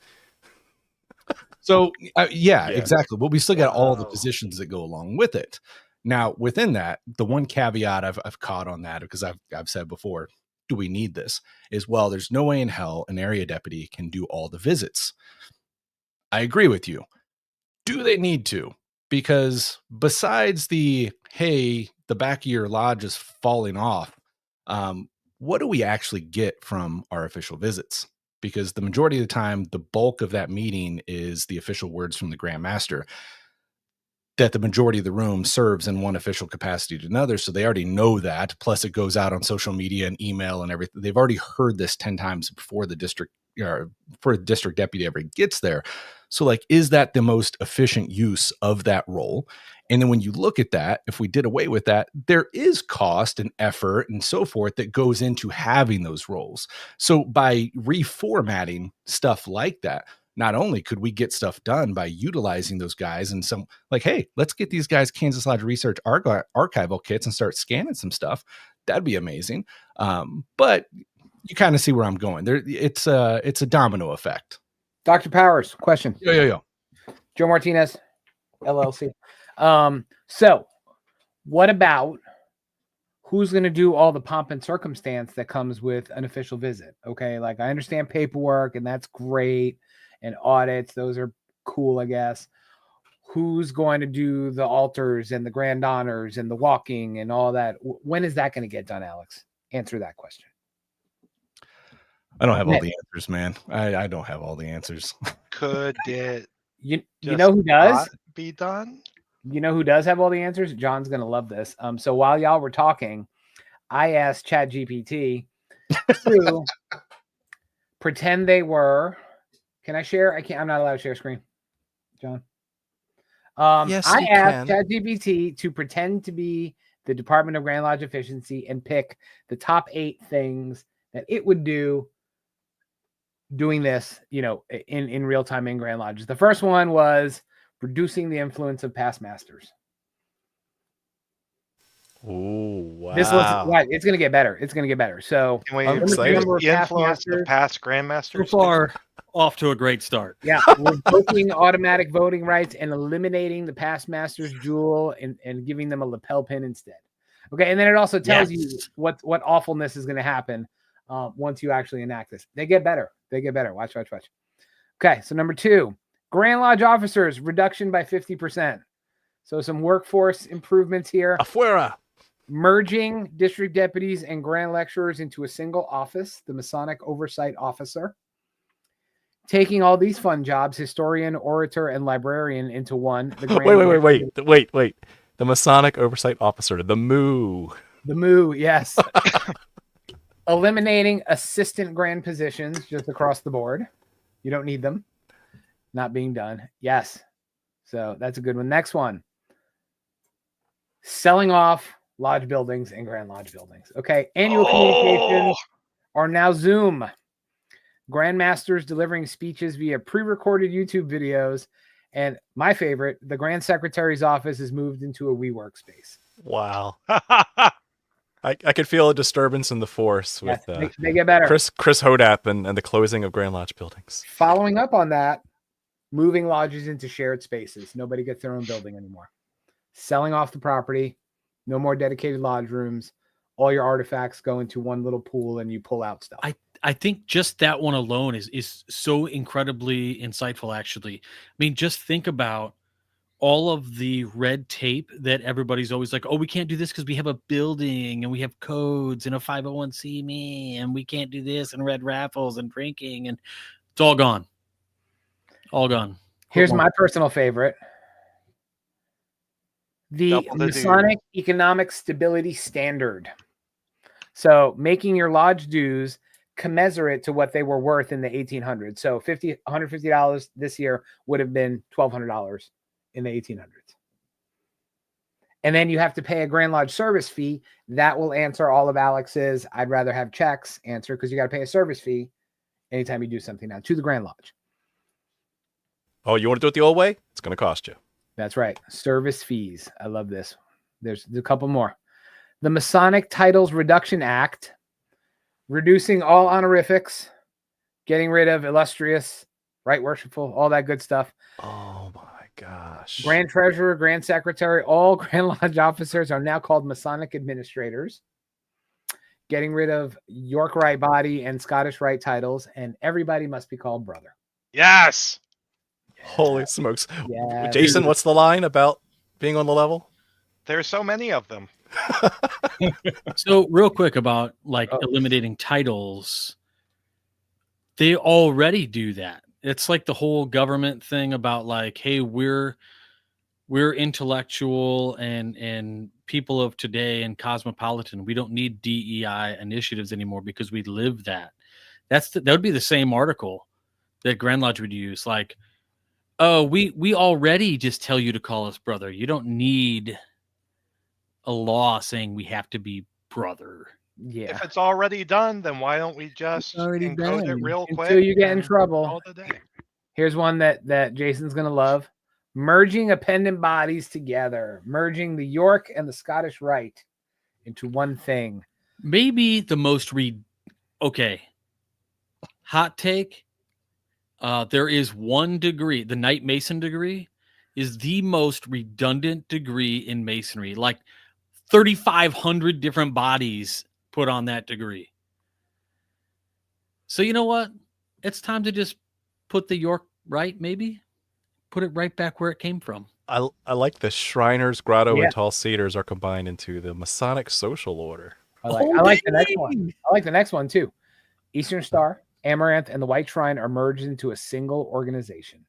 So yeah, exactly. But we still got all the positions that go along with it. Now, within that, the one caveat I've caught on that, because I've said before, do we need this? Is, well, there's no way in hell an area deputy can do all the visits. I agree with you. Do they need to? Because besides the, hey, the back of your lodge is falling off, what do we actually get from our official visits? Because the majority of the time, the bulk of that meeting is the official words from the Grand Master that the majority of the room serves in one official capacity to another. So they already know that. Plus, it goes out on social media and email and everything. They've already heard this 10 times before the district or before the district deputy ever gets there. So, like, is that the most efficient use of that role? And then when you look at that, if we did away with that, there is cost and effort and so forth that goes into having those roles. So by reformatting stuff like that, not only could we get stuff done by utilizing those guys and some like, hey, let's get these guys Kansas Lodge Research archival kits and start scanning some stuff. That'd be amazing. But you kind of see where I'm going there. It's a domino effect. Dr. Powers, question. Yeah. Joe Martinez, LLC. So what about who's going to do all the pomp and circumstance that comes with an official visit? Okay. Like, I understand paperwork and that's great. And audits, those are cool, I guess. Who's going to do the altars and the grand honors and the walking and all that? When is that going to get done, Alex? Answer that question. I don't have all the answers, man. I don't have all the answers. Could it You know who does? be done? You know who does have all the answers? John's going to love this. So while y'all were talking, I asked ChatGPT to pretend they were. Can I share? I'm not allowed to share screen, John. Yes, I you asked can. ChatGPT to pretend to be the Department of Grand Lodge Efficiency and pick the top 8 things that it would do doing this, in real time in Grand Lodges. The first one was reducing the influence of past masters. Oh, wow. This was right. It's going to get better. It's going to get better. So, Can we I'm reduce excited. the influence of past So grandmasters? far, off to a great start. yeah, revoking automatic voting rights and eliminating the past master's jewel and giving them a lapel pin instead. Okay, and then it also tells you what awfulness is going to happen once you actually enact this. They get better. They get better. Watch. Okay, so number 2, Grand Lodge officers reduction by 50%. So some workforce improvements here. Afuera. Merging district deputies and grand lecturers into a single office, the Masonic Oversight Officer. Taking all these fun jobs, historian, orator, and librarian, into one. The Wait. The Masonic Oversight Officer, the MOO. The MOO, yes. Eliminating assistant grand positions just across the board. You don't need them. Not being done. Yes. So that's a good one. Next one. Selling off lodge buildings and Grand Lodge buildings. Okay. Annual communications are now Zoom. Grandmasters delivering speeches via pre-recorded YouTube videos. And my favorite, the Grand Secretary's office is moved into a WeWork space. Wow. I could feel a disturbance in the force with they get better. Chris Hodapp and the closing of Grand Lodge buildings. Following up on that, moving lodges into shared spaces. Nobody gets their own building anymore. Selling off the property. No more dedicated lodge rooms. All your artifacts go into one little pool and you pull out stuff. I think just that one alone is so incredibly insightful, actually. I mean, just think about all of the red tape that everybody's always like, oh, we can't do this because we have a building and we have codes and a 501c and we can't do this and red raffles and drinking, and it's all gone. All gone. Here's my personal favorite. The Masonic Economic Stability Standard. So making your lodge dues commensurate to what they were worth in the 1800s. So $150 this year would have been $1,200 in the 1800s. And then you have to pay a Grand Lodge service fee. That will answer all of Alex's I'd rather have checks answer, because you got to pay a service fee anytime you do something now to the Grand Lodge. Oh, you want to do it the old way? It's going to cost you. That's right. Service fees. I love this. There's a couple more. The Masonic Titles Reduction Act, reducing all honorifics, getting rid of illustrious, right worshipful, all that good stuff. Oh my gosh. Grand Treasurer, Grand Secretary, all Grand Lodge officers are now called Masonic Administrators. Getting rid of York Rite Body and Scottish Rite titles, and everybody must be called brother. Yes. Holy smokes. Yeah. Jason, what's the line about being on the level? There's so many of them. So real quick about like Oh. eliminating titles, they already do that. It's like the whole government thing about like, hey, we're intellectual and people of today and cosmopolitan. We don't need DEI initiatives anymore because we live that. That would be the same article that Grand Lodge would use. Like, oh, we already just tell you to call us brother. You don't need a law saying we have to be brother. Yeah. If it's already done, then why don't we just already encode it done. real quick? Until you get in and trouble. call it a day? Here's one that Jason's gonna love: merging appendant bodies together, merging the York and the Scottish Rite into one thing. Maybe the most okay. Hot take. There is one degree, the Knight Mason degree is the most redundant degree in Masonry. Like 3,500 different bodies put on that degree. So you know what? It's time to just put the York right, maybe? Put it right back where it came from. I like the Shriners, Grotto, Yeah. and Tall Cedars are combined into the Masonic Social Order. I like the next one. I like the next one too. Eastern Star, Amaranth, and the White Shrine are merged into a single organization.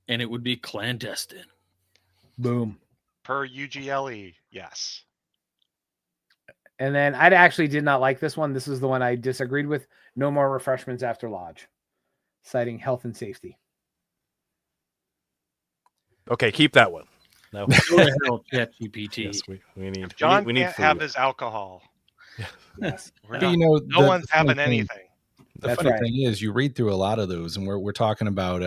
And it would be clandestine. Boom. Per UGLE, yes. And then I actually did not like this one. This is the one I disagreed with. No more refreshments after lodge, citing health and safety. Okay, keep that one. No. Go to hell, ChatGPT. Yes, we need. If John we need can't have food. his alcohol, Yes. we're You done. know, No one's the funny having thing- anything. The That's funny right. thing is, you read through a lot of those, and we're talking about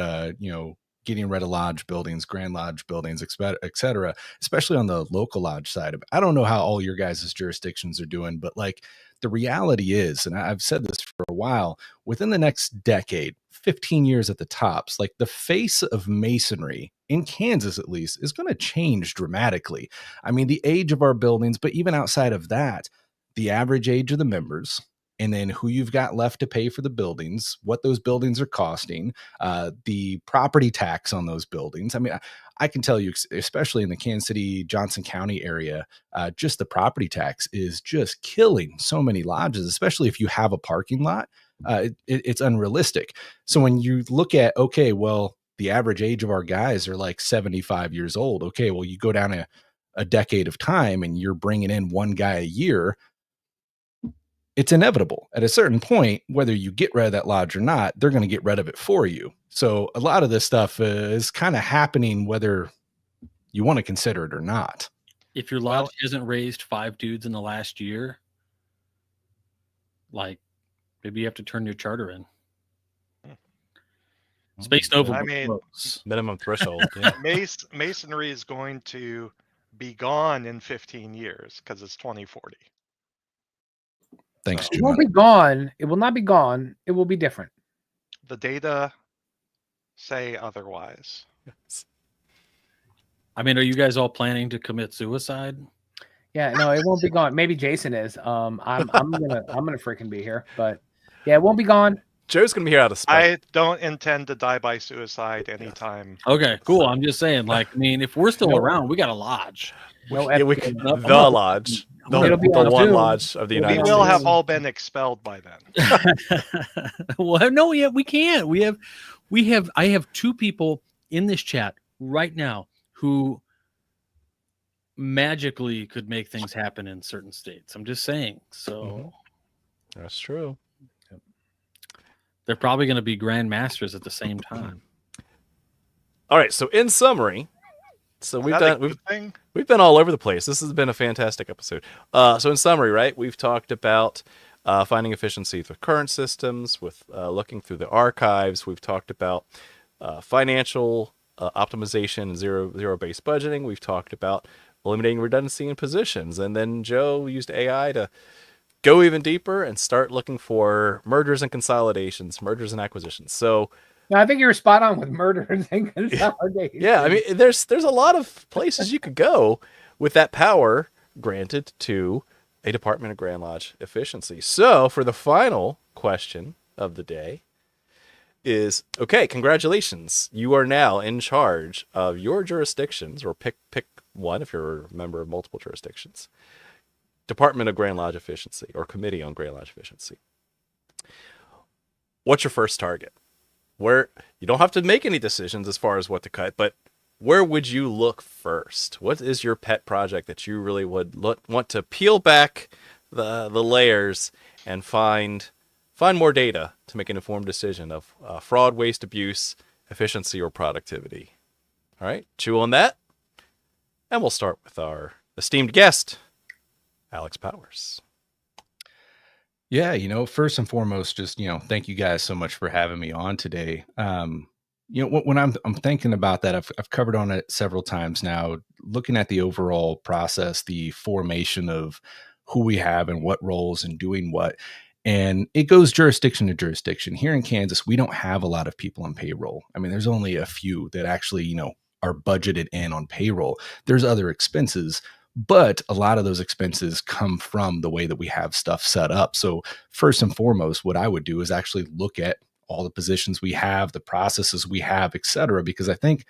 getting rid of lodge buildings, Grand Lodge buildings, et cetera, especially on the local lodge side of it. I don't know how all your guys' jurisdictions are doing, but like the reality is, and I've said this for a while, within the next decade, 15 years at the tops, like the face of Masonry in Kansas, at least, is going to change dramatically. I mean, the age of our buildings, but even outside of that, the average age of the members, and then who you've got left to pay for the buildings, what those buildings are costing, the property tax on those buildings. I mean, I can tell you, especially in the Kansas City, Johnson County area, just the property tax is just killing so many lodges, especially if you have a parking lot. It's unrealistic. So when you look at, okay, well, the average age of our guys are like 75 years old. Okay, well, you go down a decade of time and you're bringing in one guy a year. It's inevitable at a certain point, whether you get rid of that lodge or not, they're going to get rid of it for you. So a lot of this stuff is kind of happening, whether you want to consider it or not. If your lodge hasn't raised 5 dudes in the last year, like maybe you have to turn your charter in. Space Nova. I mean, Minimum threshold. Yeah. Masonry is going to be gone in 15 years because it's 2040. Thanks, It John. won't be gone. It will not be gone. It will be different. The data say otherwise. I mean, are you guys all planning to commit suicide? Yeah, no, it won't be gone. Maybe Jason is. I'm gonna freaking be here, but yeah, it won't be gone. Joe's gonna be here out of spite. I don't intend to die by suicide anytime. Okay, cool. I'm just saying, like, I mean, if we're still around, we got a lodge. No, Yeah, we FPL. can, I'm the not- lodge, the, It'll be the on one Zoom. lodge of the We'll be United We on will States. have all been expelled by then. Well, no, yeah, we can't. I have 2 people in this chat right now who magically could make things happen in certain states. I'm just saying. So That's true. they're probably going to be grand masters at the same time. All right. So in summary, so Is we've that a done good thing? we've been all over the place. This has been a fantastic episode. So in summary, right, we've talked about finding efficiencies with current systems, with looking through the archives. We've talked about financial optimization and zero-based budgeting. We've talked about eliminating redundancy in positions. And then Joe used AI to go even deeper and start looking for mergers and consolidations, mergers and acquisitions. So No, I think you were spot on with murders and consolidation. yeah, I mean, there's a lot of places you could go with that power granted to a Department of Grand Lodge efficiency. So for the final question of the day, is, okay, congratulations. You are now in charge of your jurisdictions, or pick one if you're a member of multiple jurisdictions. Department of Grand Lodge Efficiency, or Committee on Grand Lodge Efficiency. What's your first target? Where you don't have to make any decisions as far as what to cut, but where would you look first? What is your pet project that you really would want to peel back the layers and find more data to make an informed decision of fraud, waste, abuse, efficiency, or productivity? All right, chew on that. And we'll start with our esteemed guest, Alex Powers. Yeah, first and foremost, just, thank you guys so much for having me on today. When I'm thinking about that, I've covered on it several times now, looking at the overall process, the formation of who we have and what roles and doing what. And it goes jurisdiction to jurisdiction. Here in Kansas, we don't have a lot of people on payroll. I mean, there's only a few that actually, are budgeted in on payroll. There's other expenses, but a lot of those expenses come from the way that we have stuff set up. So first and foremost, what I would do is actually look at all the positions we have, the processes we have, et cetera, because I think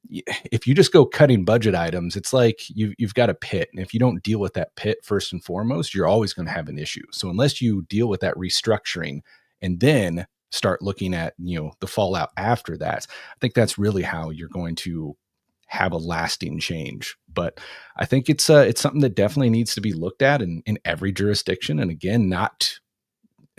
if you just go cutting budget items, it's like you've got a pit. And if you don't deal with that pit first and foremost, you're always going to have an issue. So unless you deal with that restructuring and then start looking at, the fallout after that, I think that's really how you're going to have a lasting change. But I think it's something that definitely needs to be looked at in every jurisdiction. And again, not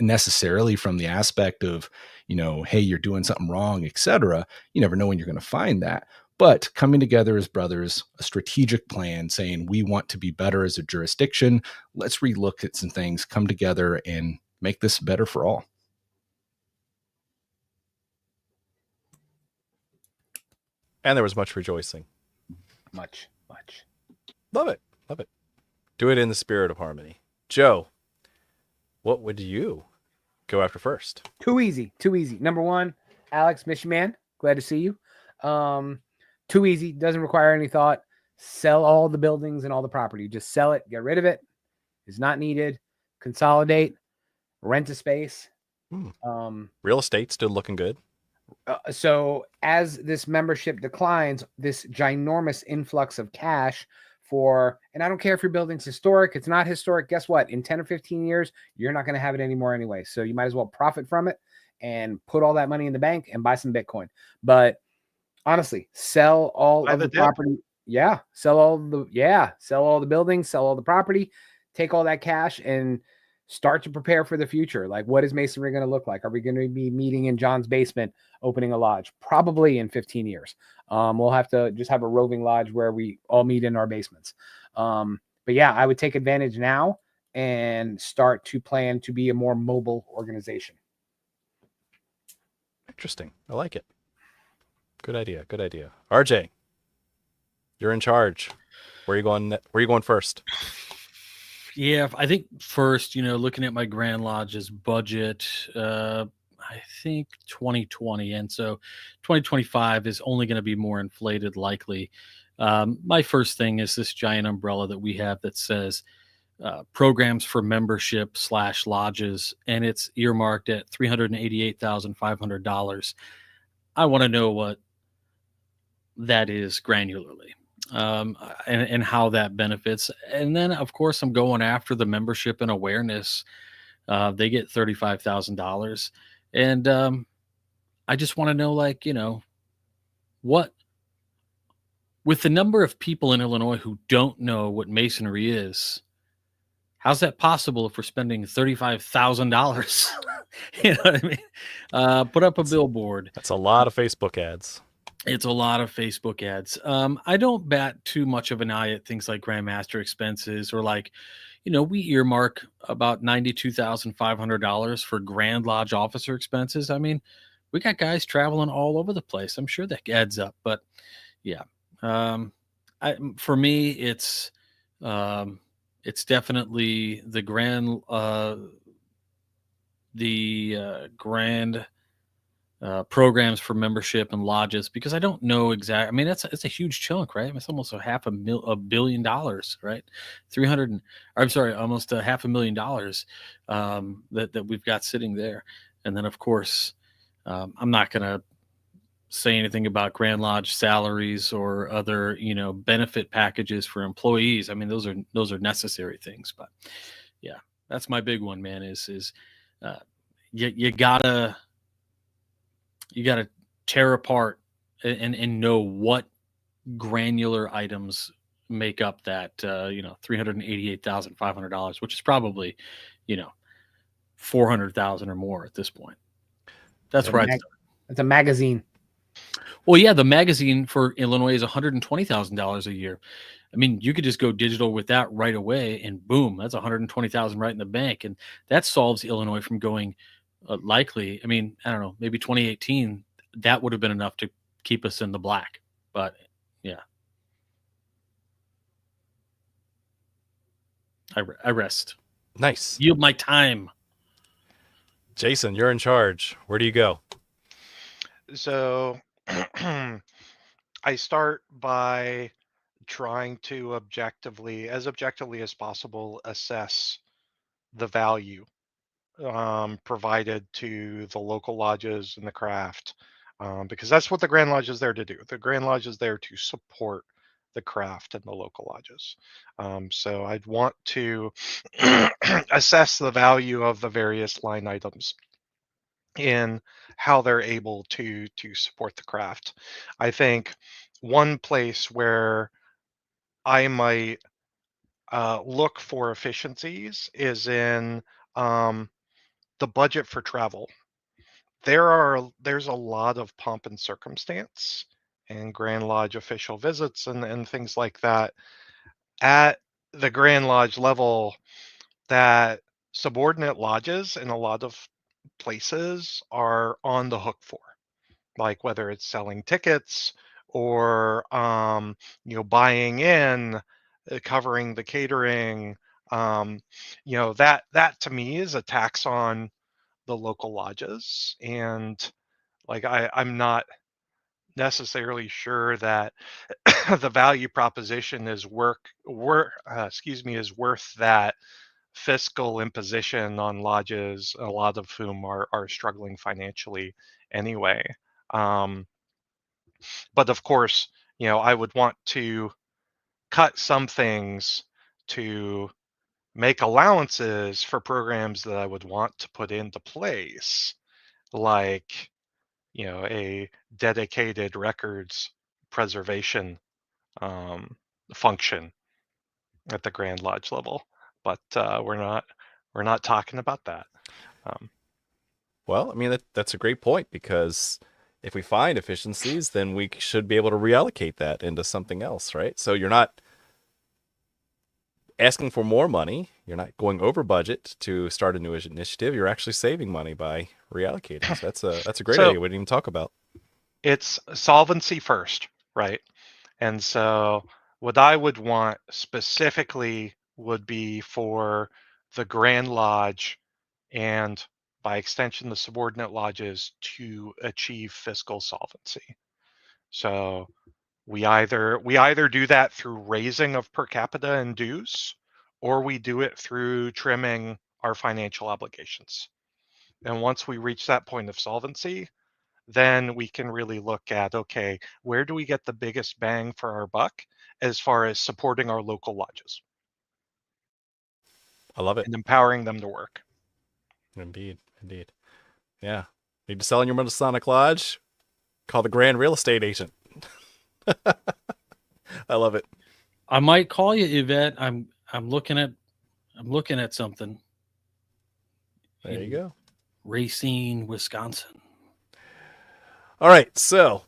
necessarily from the aspect of, hey, you're doing something wrong, et cetera. You never know when you're going to find that. But coming together as brothers, a strategic plan saying we want to be better as a jurisdiction. Let's relook at some things, come together and make this better for all. And there was much rejoicing. Much. Love it. Do it in the spirit of harmony. Joe, what would you go after first? Too easy. Number one, Alex, miss you, man. Glad to see you. Too easy. Doesn't require any thought. Sell all the buildings and all the property. Just sell it. Get rid of it. It's not needed. Consolidate. Rent a space. Real estate still looking good. So as this membership declines, this ginormous influx of cash and I don't care if your building's historic, it's not historic. Guess what? In 10 or 15 years, you're not going to have it anymore anyway. So you might as well profit from it and put all that money in the bank and buy some Bitcoin. But honestly, sell all of the property. Yeah. Sell all the buildings, sell all the property, take all that cash and start to prepare for the future. Like, what is Masonry going to look like? Are we going to be meeting in John's basement, opening a lodge? Probably in 15 years. We'll have to just have a roving lodge where we all meet in our basements. But yeah, I would take advantage now and start to plan to be a more mobile organization. Interesting. I like it. Good idea. RJ, you're in charge. Where are you going first? Yeah, I think first, looking at my Grand Lodge's budget, I think 2020. And so 2025 is only going to be more inflated likely. My first thing is this giant umbrella that we have that says programs for membership / lodges, and it's earmarked at $388,500. I want to know what that is granularly. And how that benefits. And then, of course, I'm going after the membership and awareness. They get $35,000. And I just want to know, what, with the number of people in Illinois who don't know what Masonry is, how's that possible if we're spending $35,000? You know what I mean? Put up a billboard. That's a lot of Facebook ads. It's a lot of Facebook ads. I don't bat too much of an eye at things like Grandmaster expenses or we earmark about $92,500 for Grand Lodge officer expenses. I mean, we got guys traveling all over the place. I'm sure that adds up, but yeah. For me, it's definitely the grand programs for membership and lodges, because I don't know exactly. I mean, it's a huge chunk, right? It's almost $500 million, right? Almost $500,000 that we've got sitting there. And then of course, I'm not going to say anything about Grand Lodge salaries or other, benefit packages for employees. I mean, those are necessary things, but yeah, that's my big one, man. Is uh, you gotta tear apart and know what granular items make up that $388,500, which is probably, you know, 400,000 or more at this point. That's Yep. where I'd start. It's a magazine. Well, yeah, the magazine for Illinois is $120,000 a year. I mean, you could just go digital with that right away, and boom, that's 120,000 right in the bank, and that solves Illinois from going likely. I mean, I don't know, maybe 2018 that would have been enough to keep us in the black, but yeah, I rest. Nice. Yield my time. Jason, you're in charge. Where do you go? So I start by trying to objectively as possible, assess the value provided to the local lodges and the craft, because that's what the Grand Lodge is there to do. The Grand Lodge is there to support the craft and the local lodges. So I'd want to assess the value of the various line items in how they're able to support the craft. I think one place where I might look for efficiencies is in the budget for travel. There's a lot of pomp and circumstance and Grand Lodge official visits and things like that at the Grand Lodge level that subordinate lodges in a lot of places are on the hook for, like whether it's selling tickets or buying in, covering the catering. That to me is a tax on the local lodges, and like I'm not necessarily sure that the value proposition is worth that fiscal imposition on lodges, a lot of whom are struggling financially anyway. Um, but of course, I would want to cut some things to make allowances for programs that I would want to put into place, like a dedicated records preservation um, function at the Grand Lodge level. But we're not talking about that. Well, I mean, that's a great point, because if we find efficiencies, then we should be able to reallocate that into something else, right? So you're not asking for more money. You're not going over budget to start a new initiative. You're actually saving money by reallocating. So that's a great So- idea we didn't even talk about. It's solvency first, right? And so what I would want specifically would be for the Grand Lodge and by extension the subordinate lodges to achieve fiscal solvency. So we either do that through raising of per capita and dues, or we do it through trimming our financial obligations. And once we reach that point of solvency, then we can really look at, okay, where do we get the biggest bang for our buck as far as supporting our local lodges I love it. and empowering them to work. Indeed. Yeah. Need to sell in your Masonic Lodge? Call the Grand Real Estate Agent. I love it. I might call you, Yvette. I'm looking at something. There you go. Racine, Wisconsin. All right. So,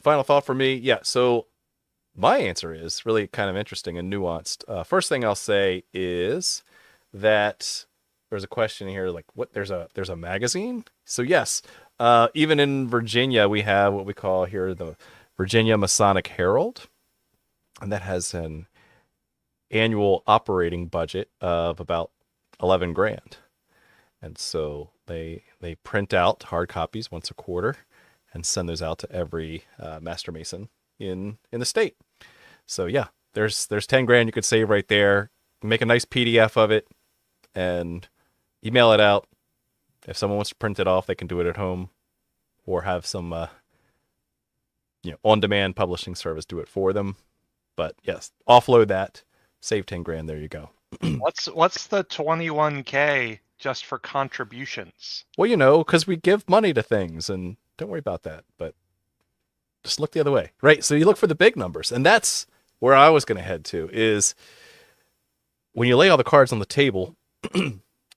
final thought for me. Yeah. So, my answer is really kind of interesting and nuanced. First thing I'll say is that there's a question here, like, what? There's a magazine. So yes, even in Virginia, we have what we call here the Virginia Masonic Herald, and that has an annual operating budget of about 11 grand. And so they print out hard copies once a quarter and send those out to every Master Mason in the state. So yeah, there's 10 grand you could save right there. Make a nice PDF of it and email it out. If someone wants to print it off, they can do it at home, or have some on-demand publishing service do it for them. But yes, offload that, save 10 grand. There you go. What's the 21K just for contributions? Well, because we give money to things, and don't worry about that. But just look the other way, right? So you look for the big numbers, and that's where I was going to head to. Is when you lay all the cards on the table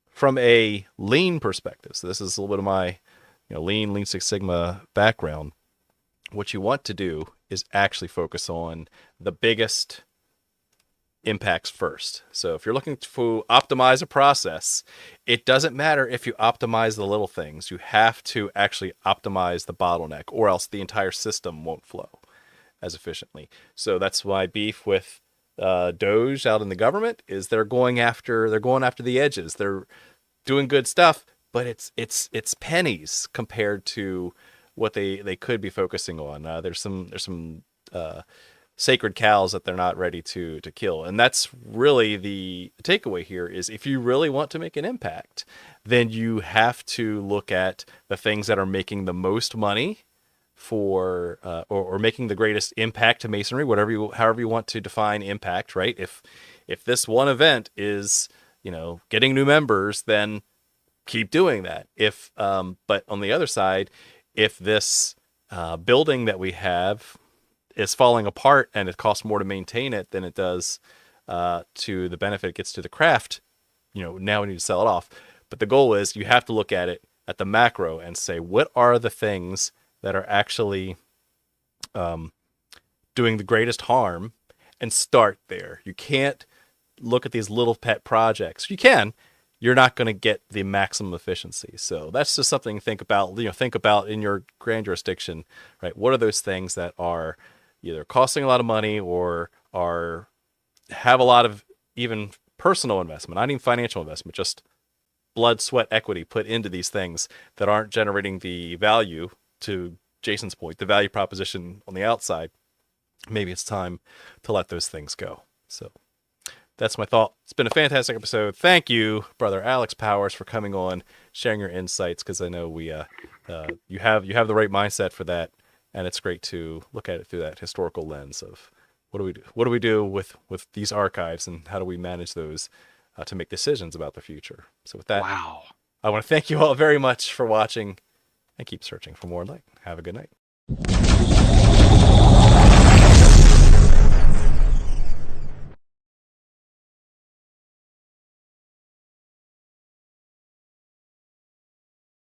from a lean perspective. So this is a little bit of my Lean Six Sigma background. What you want to do is actually focus on the biggest impacts first. So if you're looking to optimize a process, it doesn't matter if you optimize the little things. You have to actually optimize the bottleneck, or else the entire system won't flow as efficiently. So that's why beef with Doge out in the government is they're going after the edges. They're doing good stuff, but it's pennies compared to what they could be focusing on. There's some sacred cows that they're not ready to kill. And that's really the takeaway here is if you really want to make an impact, then you have to look at the things that are making the most money for or making the greatest impact to Masonry, however you want to define impact, right? If this one event is, getting new members, then keep doing that. But on the other side, if this building that we have is falling apart and it costs more to maintain it than it does to the benefit it gets to the craft, now we need to sell it off. But the goal is you have to look at it at the macro and say, what are the things that are actually doing the greatest harm, and start there. You can't look at these little pet projects. You can. You're not going to get the maximum efficiency. So that's just something to think about. Think about in your grand jurisdiction, right? What are those things that are either costing a lot of money or have a lot of even personal investment, not even financial investment, just blood, sweat, equity put into these things that aren't generating the value, to Jason's point, the value proposition on the outside. Maybe it's time to let those things go. So that's my thought. It's been a fantastic episode. Thank you, brother Alex Powers, for coming on, sharing your insights, because I know you have the right mindset for that, and it's great to look at it through that historical lens of what do we do with these archives, and how do we manage those to make decisions about the future. So with that, Wow. I want to thank you all very much for watching, and keep searching for more light. Have a good night.